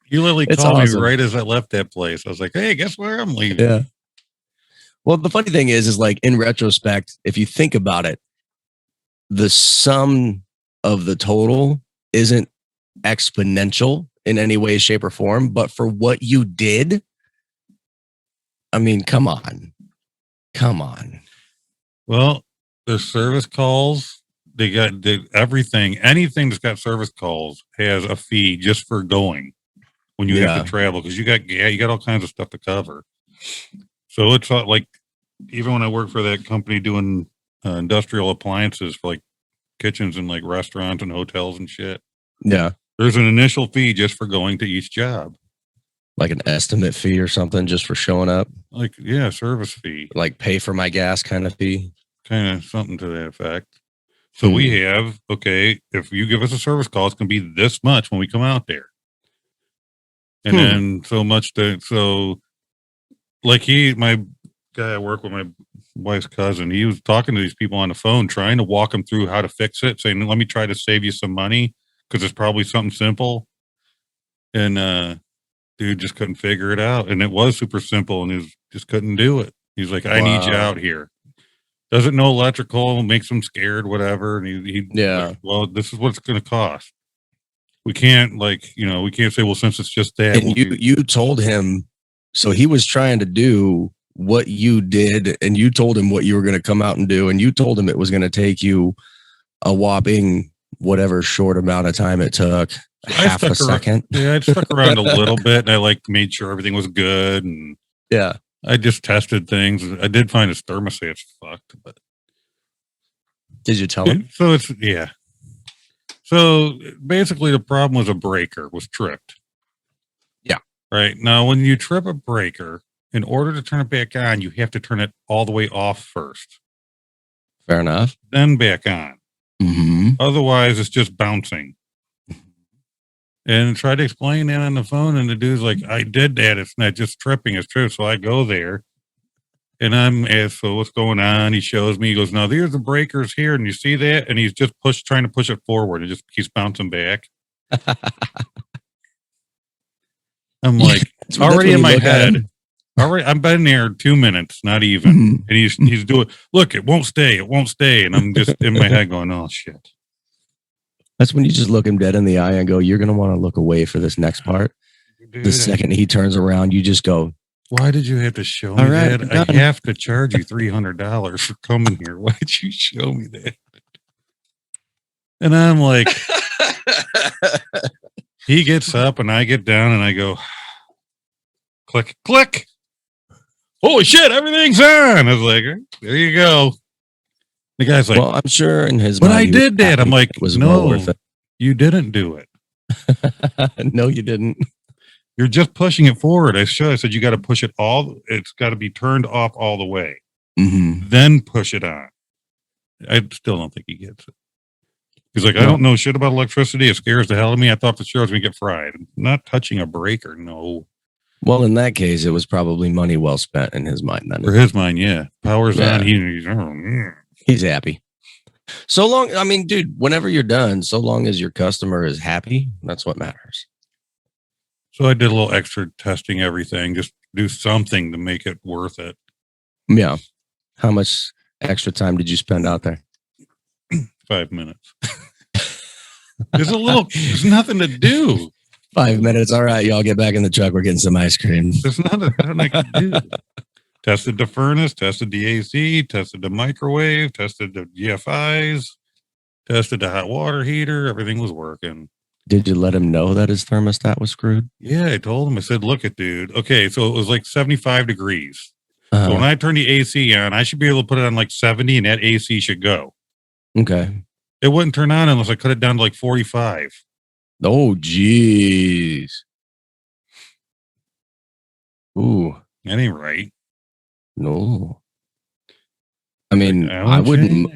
You literally It's called awesome. me right as I left that place. I was like, hey, guess where I'm leaving? Yeah. Well, the funny thing is like in retrospect, if you think about it, the sum of the total isn't exponential in any way, shape, or form. But for what you did, I mean, come on. Well, the service calls, they got everything. Anything that's got service calls has a fee just for going when you have to travel because you got all kinds of stuff to cover. So it's not like even when I worked for that company doing industrial appliances for like kitchens and like restaurants and hotels and shit. Yeah. There's an initial fee just for going to each job. Like an estimate fee or something just for showing up. Like, yeah, service fee. Like pay for my gas kind of fee. Kind of something to that effect. So we have, okay, if you give us a service call, it's going to be this much when we come out there. And then so much so like my guy I work with, my wife's cousin, he was talking to these people on the phone, trying to walk them through how to fix it, saying, let me try to save you some money because it's probably something simple. And dude just couldn't figure it out. And it was super simple and he just couldn't do it. He's like, I need you out here. Doesn't know electrical, makes him scared, whatever. And he like, well, this is what it's going to cost. We can't we can't say, well, since it's just that. And you told him, so he was trying to do what you did, and you told him what you were going to come out and do, and you told him it was going to take you a whopping whatever short amount of time it took, half a second. Yeah, I stuck around a little bit, and I made sure everything was good, and I just tested things. I did find his thermostat's fucked, but did you tell him? So So basically, the problem was a breaker was tripped. Yeah. Right. Now, when you trip a breaker, in order to turn it back on, you have to turn it all the way off first. Fair enough. Then back on. Mm-hmm. Otherwise, it's just bouncing. And try to explain that on the phone, and the dude's like, I did that. It's not just tripping, it's true. So I go there. And I'm asked, so what's going on? He shows me. He goes, no, there's the breakers here. And you see that? And he's just trying to push it forward. It just keeps bouncing back. I'm like, already in my head. Already, I've been there 2 minutes, not even. And he's doing, look, it won't stay. And I'm just in my head going, oh, shit. That's when you just look him dead in the eye and go, you're going to want to look away for this next part. Dude, the second he turns around, you just go, why did you have to show me that? I have to charge you $300 for coming here. Why did you show me that? And I'm like, he gets up and I get down and I go, click, click. Holy shit, everything's on. I was like, there you go. The guy's like, well, I'm sure in his but I did that. I'm like, no, you didn't do it. No, you didn't. You're just pushing it forward. I said you got to push it it's got to be turned off all the way. Mm-hmm. Then push it on. I still don't think he gets it. He's like, I don't know shit about electricity. It scares the hell out of me. I thought for sure I was going to get fried. I'm not touching a breaker, no. Well, in that case, it was probably money well spent in his mind. Then. For his mind, yeah. Power's on. He's happy. So long, I mean, dude, whenever you're done, so long as your customer is happy, that's what matters. So I did a little extra testing everything, just do something to make it worth it. Yeah. How much extra time did you spend out there? 5 minutes. There's nothing to do. 5 minutes. All right, y'all get back in the truck. We're getting some ice cream. There's nothing I can do. Tested the furnace, tested the AC, tested the microwave, tested the GFIs, tested the hot water heater. Everything was working. Did you let him know that his thermostat was screwed? Yeah, I told him. I said, look it, dude. Okay, so it was like 75 degrees. So when I turn the AC on, I should be able to put it on like 70 and that AC should go. Okay. It wouldn't turn on unless I cut it down to like 45. Oh, jeez. Ooh, That ain't right. no. I mean, Like,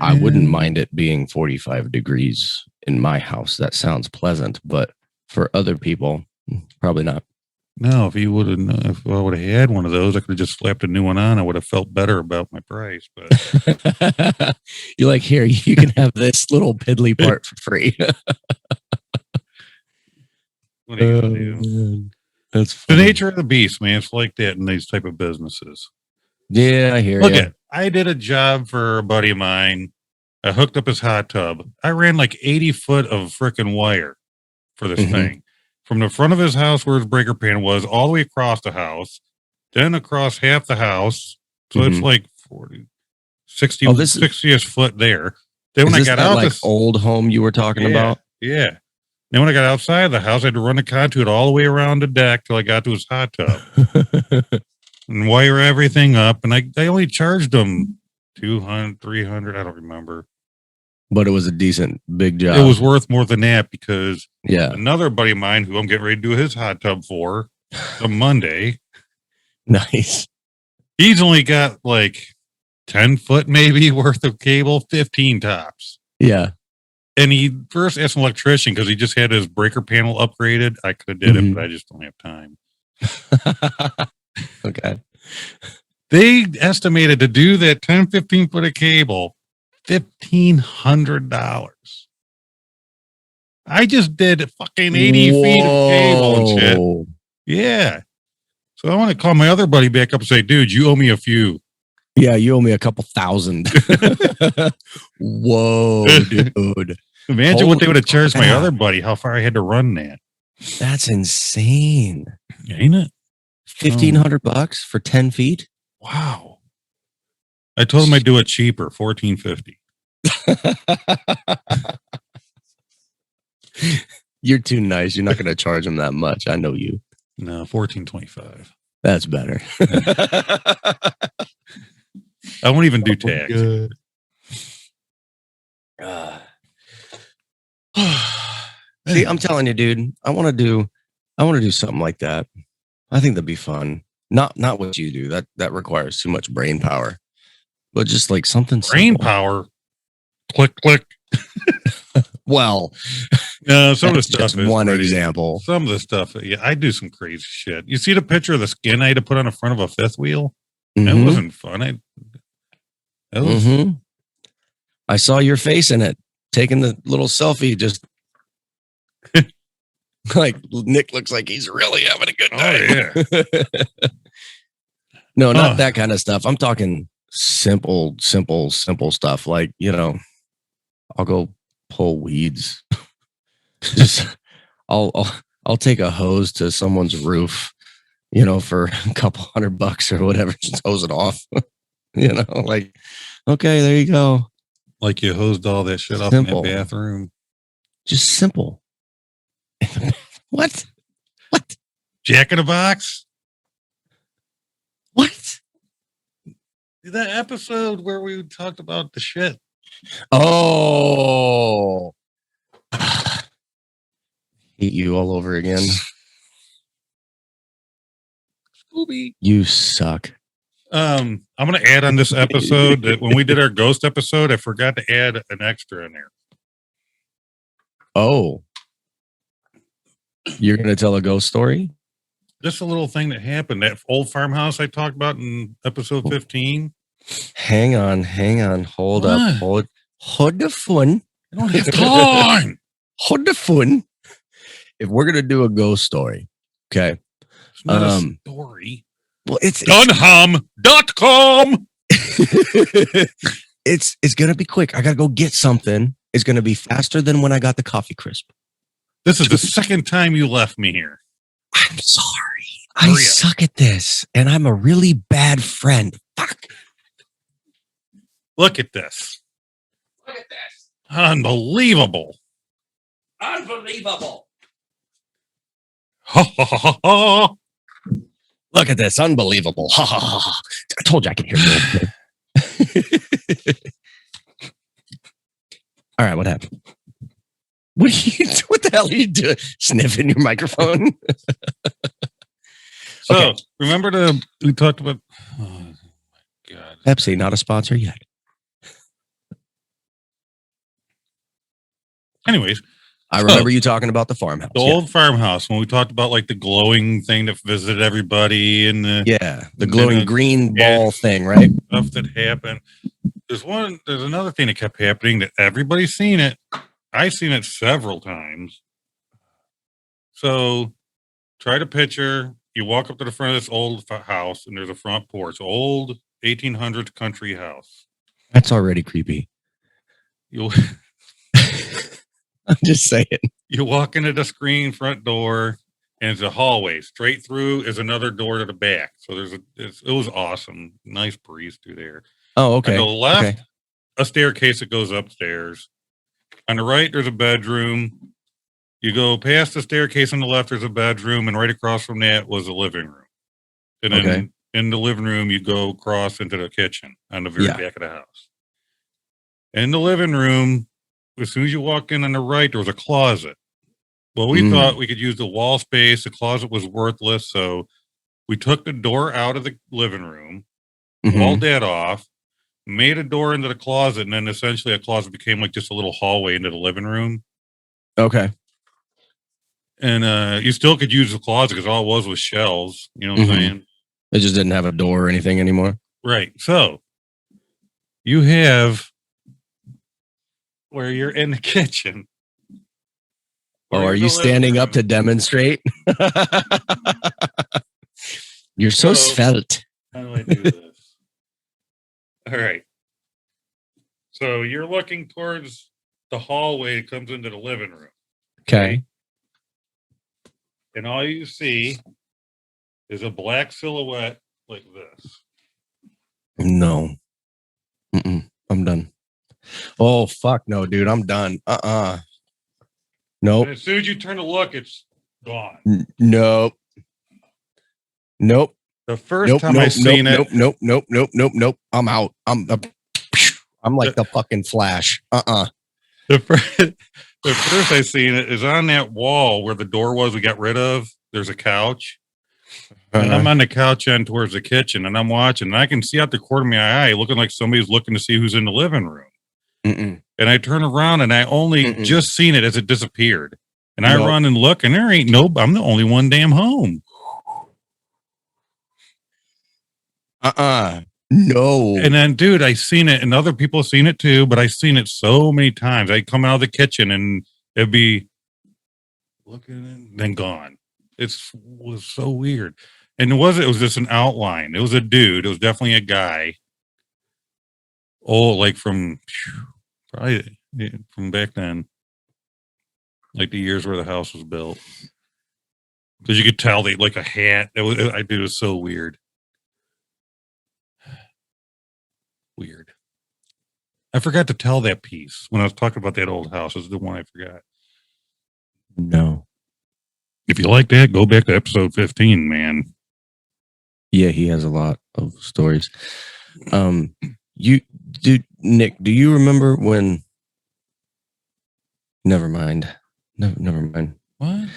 I wouldn't mind it being 45 degrees in my house. That sounds pleasant, but for other people, probably not. No, if I would have had one of those, I could have just slapped a new one on. I would have felt better about my price. But You're like, here, you can have this little piddly part for free. what are you gonna do? Man. That's The funny. nature of the beast, man. It's like that in these type of businesses. Yeah, I hear Look you. at, I did a job for a buddy of mine. I hooked up his hot tub. I ran like 80 foot of freaking wire for this Mhm. thing. From the front of his house where his breaker pan was, all the way across the house, then across half the house. So it's Mhm. like 40, 60, Oh, this is- 60th foot there. Then Is when I this got that out like this old home you were talking about? Yeah. Then when I got outside the house, I had to run the conduit all the way around the deck till I got to his hot tub and wire everything up. And I only charged him 200, 300. I don't remember. But it was a decent big job. It was worth more than that because Yeah. another buddy of mine who I'm getting ready to do his hot tub for on Monday, Nice. he's only got like 10 foot maybe worth of cable, 15 tops. Yeah. And he first asked an electrician because he just had his breaker panel upgraded. I could have did it, but I just don't have time. Okay. They estimated to do that 10, 15 foot of cable, $1,500. I just did fucking 80 feet of cable and shit. Whoa. Yeah. So I want to call my other buddy back up and say, dude, you owe me a few. Yeah, you owe me a couple thousand. Whoa, dude. Imagine what they would have charged my crap. other buddy, how far I had to run that. That's insane. Ain't it? $1,500 for 10 feet? Wow. I told him I'd do it cheaper, $1,450. You're too nice. You're not going to charge them that much. I know you. No, $1,425. That's better. I won't even do tax. See, I'm telling you, dude. I want to do something like that. I think that'd be fun. Not what you do. That requires too much brain power. But just like something Brain simple. power. Click, click. Well, No, some of the that's stuff just is one pretty- example. Some of the stuff, yeah, I do some crazy shit. You see the picture of the skin I had to put on the front of a fifth wheel? That Mhm. wasn't fun. That was Mhm. I saw your face in it, taking the little selfie. Just like Nick looks like he's really having a good time. yeah. No, not Oh. that kind of stuff. I'm talking simple stuff. Like, I'll go pull weeds. Just I'll take a hose to someone's roof, for a couple $100 or whatever. Just hose it off. Like, okay, there you go. Like you hosed all that shit off in Simple. that bathroom. Just simple. What? Jack in the Box? What? That episode where we talked about the shit. Oh. Hate you all over again. Scooby. You suck. I'm going to add on this episode that when we did our ghost episode, I forgot to add an extra in there. Oh. You're going to tell a ghost story? Just a little thing that happened. That old farmhouse I talked about in episode 15. Hang on. Hold up. Hold the phone. I don't have time. Hold the phone. If we're going to do a ghost story, okay. It's not a story. Well, it's Dunham.com. it's going to be quick. I got to go get something. It's going to be faster than when I got the coffee crisp. This is the second time you left me here. I'm sorry. I suck at this, and I'm a really bad friend. Fuck. Look at this. Unbelievable. Ha ha ha ha. Look at this. Unbelievable. Ha ha ha. Ha. I told you I could hear you. All right. What happened? What the hell are you doing? Sniffing your microphone? So Okay. remember we talked about, oh my God. Pepsi, not a sponsor yet. Anyways, I remember you talking about the farmhouse. the old farmhouse, when we talked about like the glowing thing that visited everybody and the glowing green ball thing, right? Stuff that happened. There's another thing that kept happening that everybody's seen it. I've seen it several times. So try to picture, you walk up to the front of this old house and there's a front porch, old 1800s country house. That's already creepy. You'll I'm just saying. You walk into the screen front door, and it's a hallway. Straight through is another door to the back. So it was awesome. Nice breeze through there. Oh, okay. On the left, a staircase that goes upstairs. On the right, there's a bedroom. You go past the staircase on the left, there's a bedroom, and right across from that was a living room. And then in the living room, you go across into the kitchen on the very back of the house. In the living room, as soon as you walk in on the right, there was a closet. Well, we thought we could use the wall space. The closet was worthless. So we took the door out of the living room, walled that off, made a door into the closet, and then essentially a closet became like just a little hallway into the living room. Okay. And you still could use the closet because all it was shelves. You know what I'm saying? It just didn't have a door or anything anymore. Right. So you have where you're in the kitchen. Oh, are you standing up to demonstrate? You're so svelte. How do I do this? All right. So you're looking towards the hallway that comes into the living room. Okay. And all you see is a black silhouette like this. No. I'm done. Oh, fuck no, dude. I'm done. Nope. And as soon as you turn to look, it's gone. Nope. The first time I seen it. Nope. I'm out. I'm like the fucking Flash. The first I seen it is on that wall where the door was we got rid of. There's a couch. And I'm on the couch end towards the kitchen, and I'm watching, and I can see out the corner of my eye looking like somebody's looking to see who's in the living room. And I turn around, and I only just seen it as it disappeared. And I run and look, and there ain't I'm the only one damn home. No. And then, dude, I seen it, and other people have seen it too, but I've seen it so many times. I come out of the kitchen, and it'd be looking, and then gone. It was so weird. And it was just an outline. It was a dude. It was definitely a guy. Oh, like probably from back then. Like the years where the house was built. Because you could tell they like a hat. It was so weird. Weird. I forgot to tell that piece when I was talking about that old house. It was the one I forgot. No. If you like that, go back to episode 15, man. Yeah, he has a lot of stories. Nick, do you remember when? Never mind. No, never mind. What?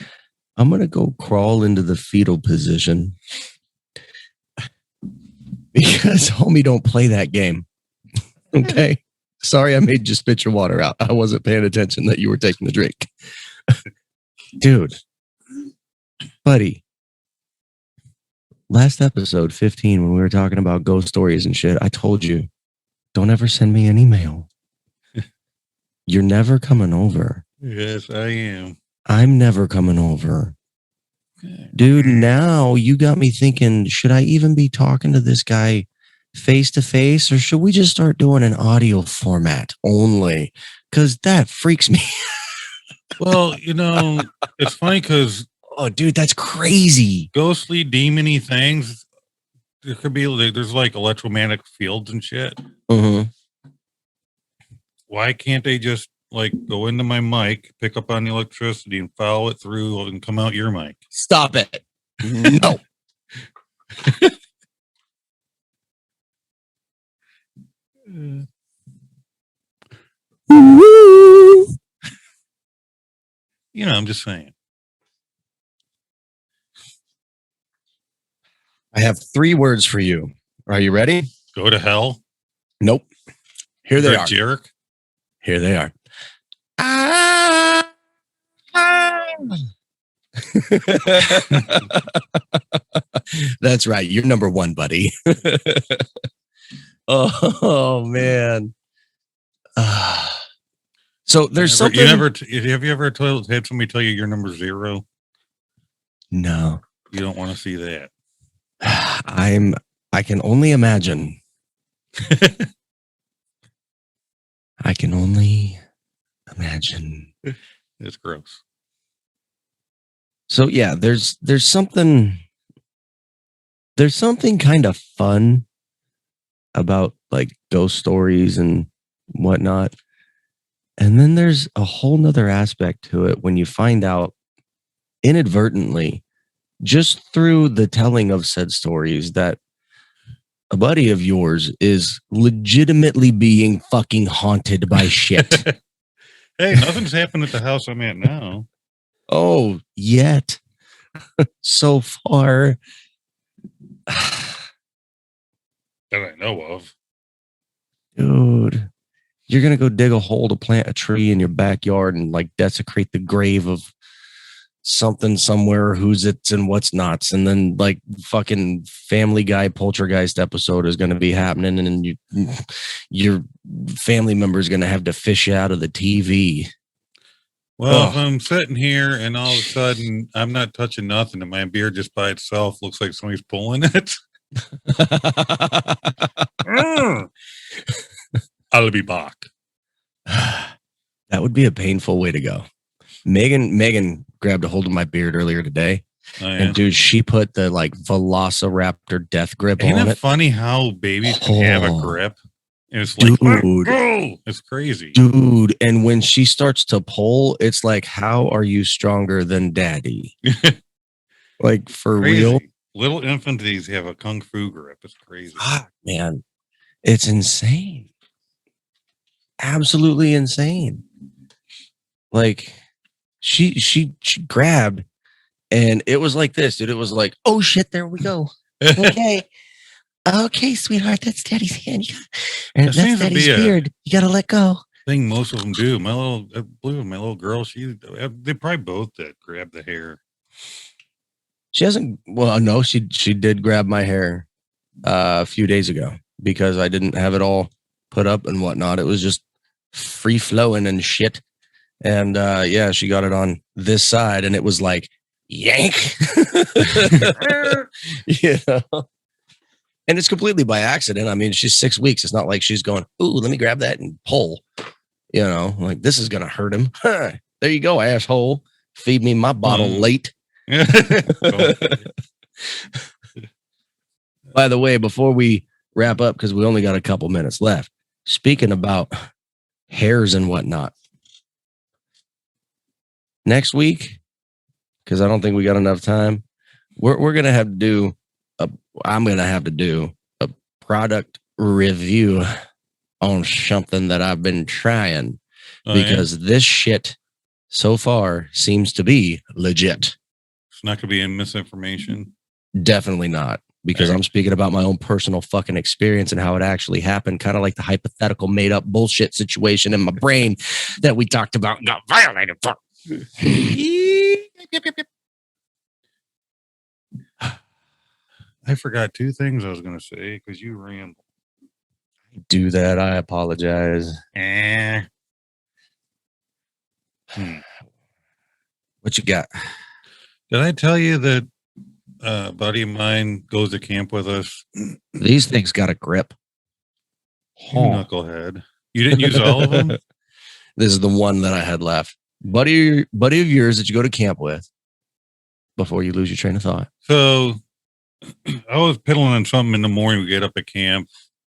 I'm gonna go crawl into the fetal position because homie don't play that game. Okay. Sorry, I made you spit your water out. I wasn't paying attention that you were taking the drink. Dude. Buddy. Last episode 15, when we were talking about ghost stories and shit, I told you, don't ever send me an email. You're never coming over. Yes, I am. I'm never coming over. Okay. Dude, now you got me thinking, should I even be talking to this guy face to face, or should we just start doing an audio format only? Because that freaks me. Well, it's funny because oh, dude, that's crazy. Ghostly, demony things. There could be there's like electromagnetic fields and shit. Why can't they just like go into my mic, pick up on the electricity, and follow it through and come out your mic? Stop it. No. I'm just saying. I have 3 words for you. Are you ready? Go to hell. Nope. Here they You're a are. jerk. Here they are. That's right. You're number 1, buddy. Oh man. So there's something. Have you ever had somebody tell you you're number 0? No. You don't want to see that. I can only imagine. I can only imagine. It's gross. So yeah, there's something kind of fun about like ghost stories and whatnot. And then there's a whole nother aspect to it when you find out inadvertently, just through the telling of said stories, that a buddy of yours is legitimately being fucking haunted by shit. Hey, nothing's happened at the house I'm at now. Oh, yet. So far. That I know of. Dude, you're going to go dig a hole to plant a tree in your backyard and like desecrate the grave of something somewhere, who's it's and what's nots. And then like fucking Family Guy poltergeist episode is going to be happening. And then your family member is going to have to fish you out of the TV. Well, if I'm sitting here and all of a sudden I'm not touching nothing and my beard just by itself looks like somebody's pulling it, I'll be back. That would be a painful way to go. Megan grabbed a hold of my beard earlier today. Oh, yeah. And dude, she put the like Velociraptor death grip Ain't on it. Funny how babies can have a grip. And it's like, dude, go! It's crazy. Dude, and when she starts to pull, it's like, how are you stronger than daddy? Like, for crazy. Real? Little infants have a kung fu grip. It's crazy. Ah, man, it's insane. Absolutely insane. Like, she grabbed, and it was like this, dude. It was like, oh shit, there we go. Okay. Okay, sweetheart, that's daddy's hand. And that's daddy's beard. You gotta let go. Thing most of them do. I believe my little girl, they probably both did grab the hair. She hasn't. Well, no, she did grab my hair a few days ago because I didn't have it all put up and whatnot. It was just free flowing and shit. And yeah, she got it on this side, and it was like yank. You know? And it's completely by accident. I mean, she's 6 weeks. It's not like she's going, ooh, let me grab that and pull. You know, like this is going to hurt him. Huh, there you go, asshole. Feed me my bottle late. By the way, before we wrap up, because we only got a couple minutes left, speaking about hairs and whatnot, next week, because I don't think we got enough time, we're going to have to do I'm going to have to do a product review on something that I've been trying because this shit so far seems to be legit. It's not going to be in misinformation. Definitely not, because I'm speaking about my own personal fucking experience and how it actually happened, kind of like the hypothetical made up bullshit situation in my brain that we talked about and got violated for. I forgot 2 things I was going to say because you rambled. Do that. I apologize. What you got? Did I tell you that a buddy of mine goes to camp with us? These things got a grip. You knucklehead. You didn't use all of them? This is the one that I had left. Buddy of yours that you go to camp with before you lose your train of thought. So I was piddling on something in the morning. We get up at camp.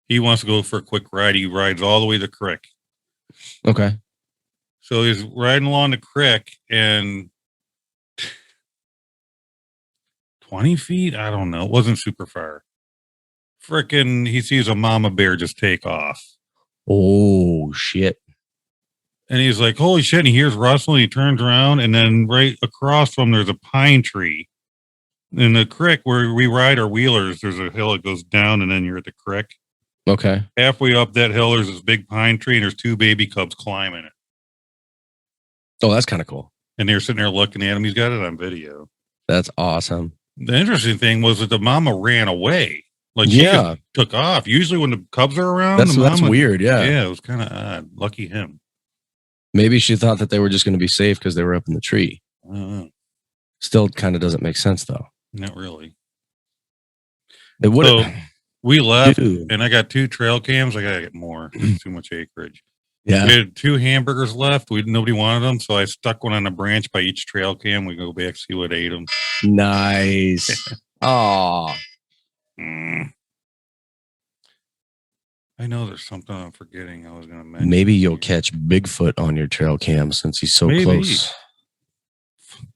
He wants to go for a quick ride. He rides all the way to the creek. Okay. So he's riding along the creek, and 20 feet. I don't know. It wasn't super far. Frickin', he sees a mama bear just take off. Oh, shit. And he's like, holy shit. And he hears rustling. He turns around, and then right across from him, there's a pine tree. In the creek where we ride our wheelers, there's a hill that goes down, and then you're at the creek. Okay. Halfway up that hill, there's this big pine tree, and there's 2 baby cubs climbing it. Oh, that's kind of cool. And they're sitting there looking at him. He's got it on video. That's awesome. The interesting thing was that the mama ran away. Like, she just took off. Usually when the cubs are around, that's weird. Yeah. Yeah, it was kind of odd. Lucky him. Maybe she thought that they were just going to be safe because they were up in the tree. I don't know. Still kind of doesn't make sense, though. Not really. It would. So we left, and I got 2 trail cams. I got to get more. There's too much acreage. Yeah. We had 2 hamburgers left. Nobody wanted them, so I stuck one on a branch by each trail cam. We go back, see what ate them. Nice. Oh. I know there's something I'm forgetting I was going to mention. Maybe you'll catch Bigfoot on your trail cam since he's so close.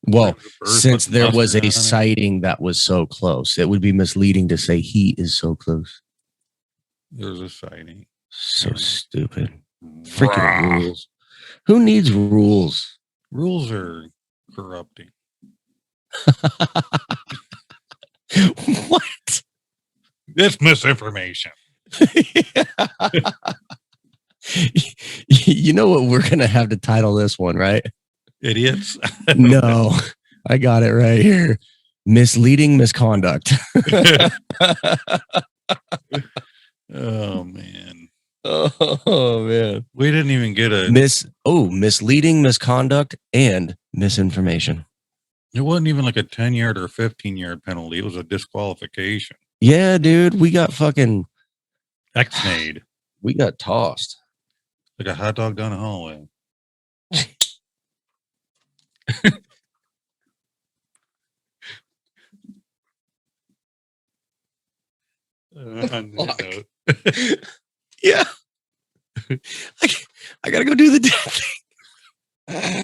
Well, since there was a sighting that was so close, it would be misleading to say he is so close. There's a sighting. So stupid. Freaking rules. Who needs rules? Rules are corrupting. What? It's misinformation. You know what we're going to have to title this one, right? Idiots. No, I got it right here. Misleading misconduct. Oh, man. Oh, man. We didn't even get a... misleading misconduct and misinformation. It wasn't even like a 10-yard or 15-yard penalty. It was a disqualification. Yeah, dude. We got fucking... X-nayed. We got tossed. Like a hot dog down the hallway. On that note. Yeah. I gotta go do the damn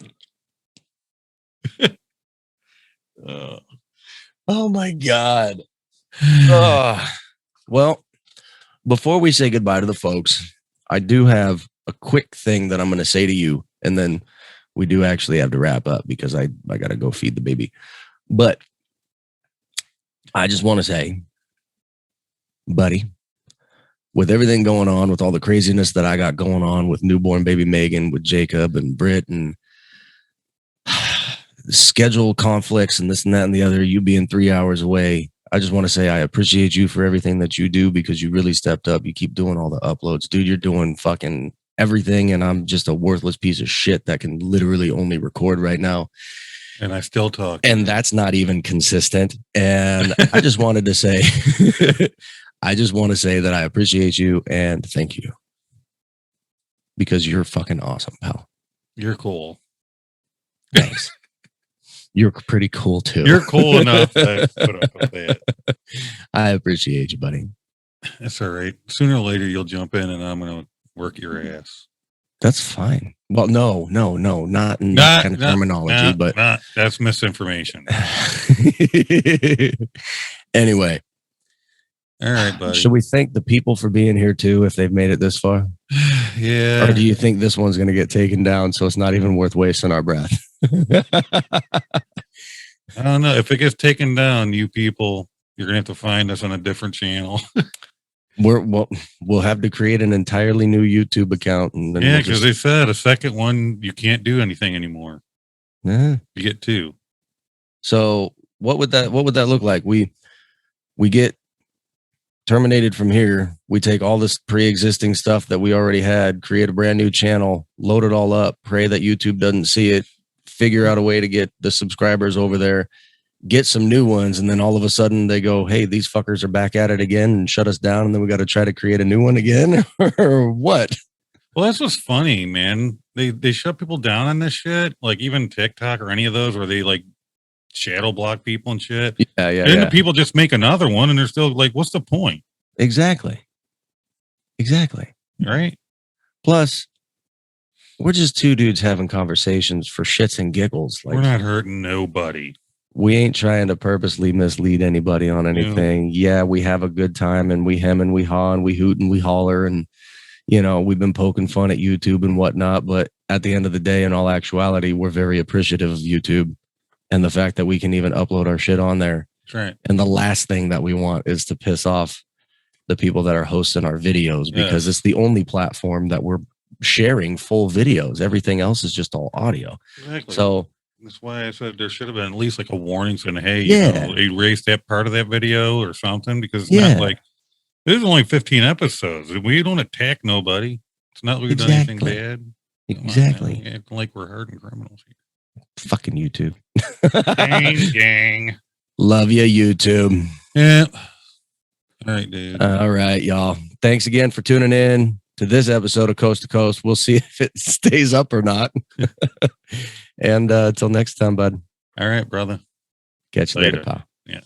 thing. Oh my God. Well, before we say goodbye to the folks, I do have a quick thing that I'm going to say to you, and then we do actually have to wrap up because I got to go feed the baby. But I just want to say, buddy, with everything going on, with all the craziness that I got going on with newborn baby Megan, with Jacob and Britt, and schedule conflicts and this and that and the other, you being 3 hours away, I just want to say I appreciate you for everything that you do because you really stepped up. You keep doing all the uploads. Dude, you're doing fucking everything, and I'm just a worthless piece of shit that can literally only record right now. And I still talk. And that's not even consistent. And I just wanted to say, that I appreciate you and thank you. Because you're fucking awesome, pal. You're cool. Thanks. You're pretty cool too. You're cool enough to put up with that. I appreciate you, buddy. That's all right. Sooner or later, you'll jump in and I'm going to work your ass. That's fine. Well, no, not in that kind of terminology, but that's misinformation. Anyway. All right, buddy. Should we thank the people for being here too, if they've made it this far? Yeah. Or do you think this one's going to get taken down so it's not even worth wasting our breath? I don't know. If it gets taken down, you people, you're going to have to find us on a different channel. We'll have to create an entirely new YouTube account. And then because they said a second one, you can't do anything anymore. Yeah. You get 2. So what would that look like? We get terminated from here. We take all this pre-existing stuff that we already had, create a brand new channel, load it all up, pray that YouTube doesn't see it, figure out a way to get the subscribers over there, get some new ones, and then all of a sudden they go, hey, these fuckers are back at it again and shut us down, and then we got to try to create a new one again? Or what? Well, that's what's funny, man. They shut people down on this shit, like even TikTok or any of those where they like shadow block people and shit. Yeah. And the people just make another one and they're still like, what's the point? Exactly. Right? Plus, we're just 2 dudes having conversations for shits and giggles. We're not hurting nobody. we ain't trying to purposely mislead anybody on anything. Yeah, we have a good time and we hem and we haw and we hoot and we holler and, you know, we've been poking fun at YouTube and whatnot. But at the end of the day, in all actuality, we're very appreciative of YouTube and the fact that we can even upload our shit on there. That's right. And the last thing that we want is to piss off the people that are hosting our videos, because it's the only platform that we're sharing full videos. Everything else is just all audio. Exactly. So that's why I said there should have been at least like a warning saying, hey, Yeah. you know, erase that part of that video or something, because it's not like there's only 15 episodes. We don't attack nobody. It's not like we've done anything bad. Exactly. Acting like we're hardened criminals. Fucking YouTube. Gang. Love you, YouTube. Yeah. All right, dude. All right, y'all. Thanks again for tuning in to this episode of Coast to Coast. We'll see if it stays up or not. And until next time, bud. All right, brother. Catch you later, pal. Yeah.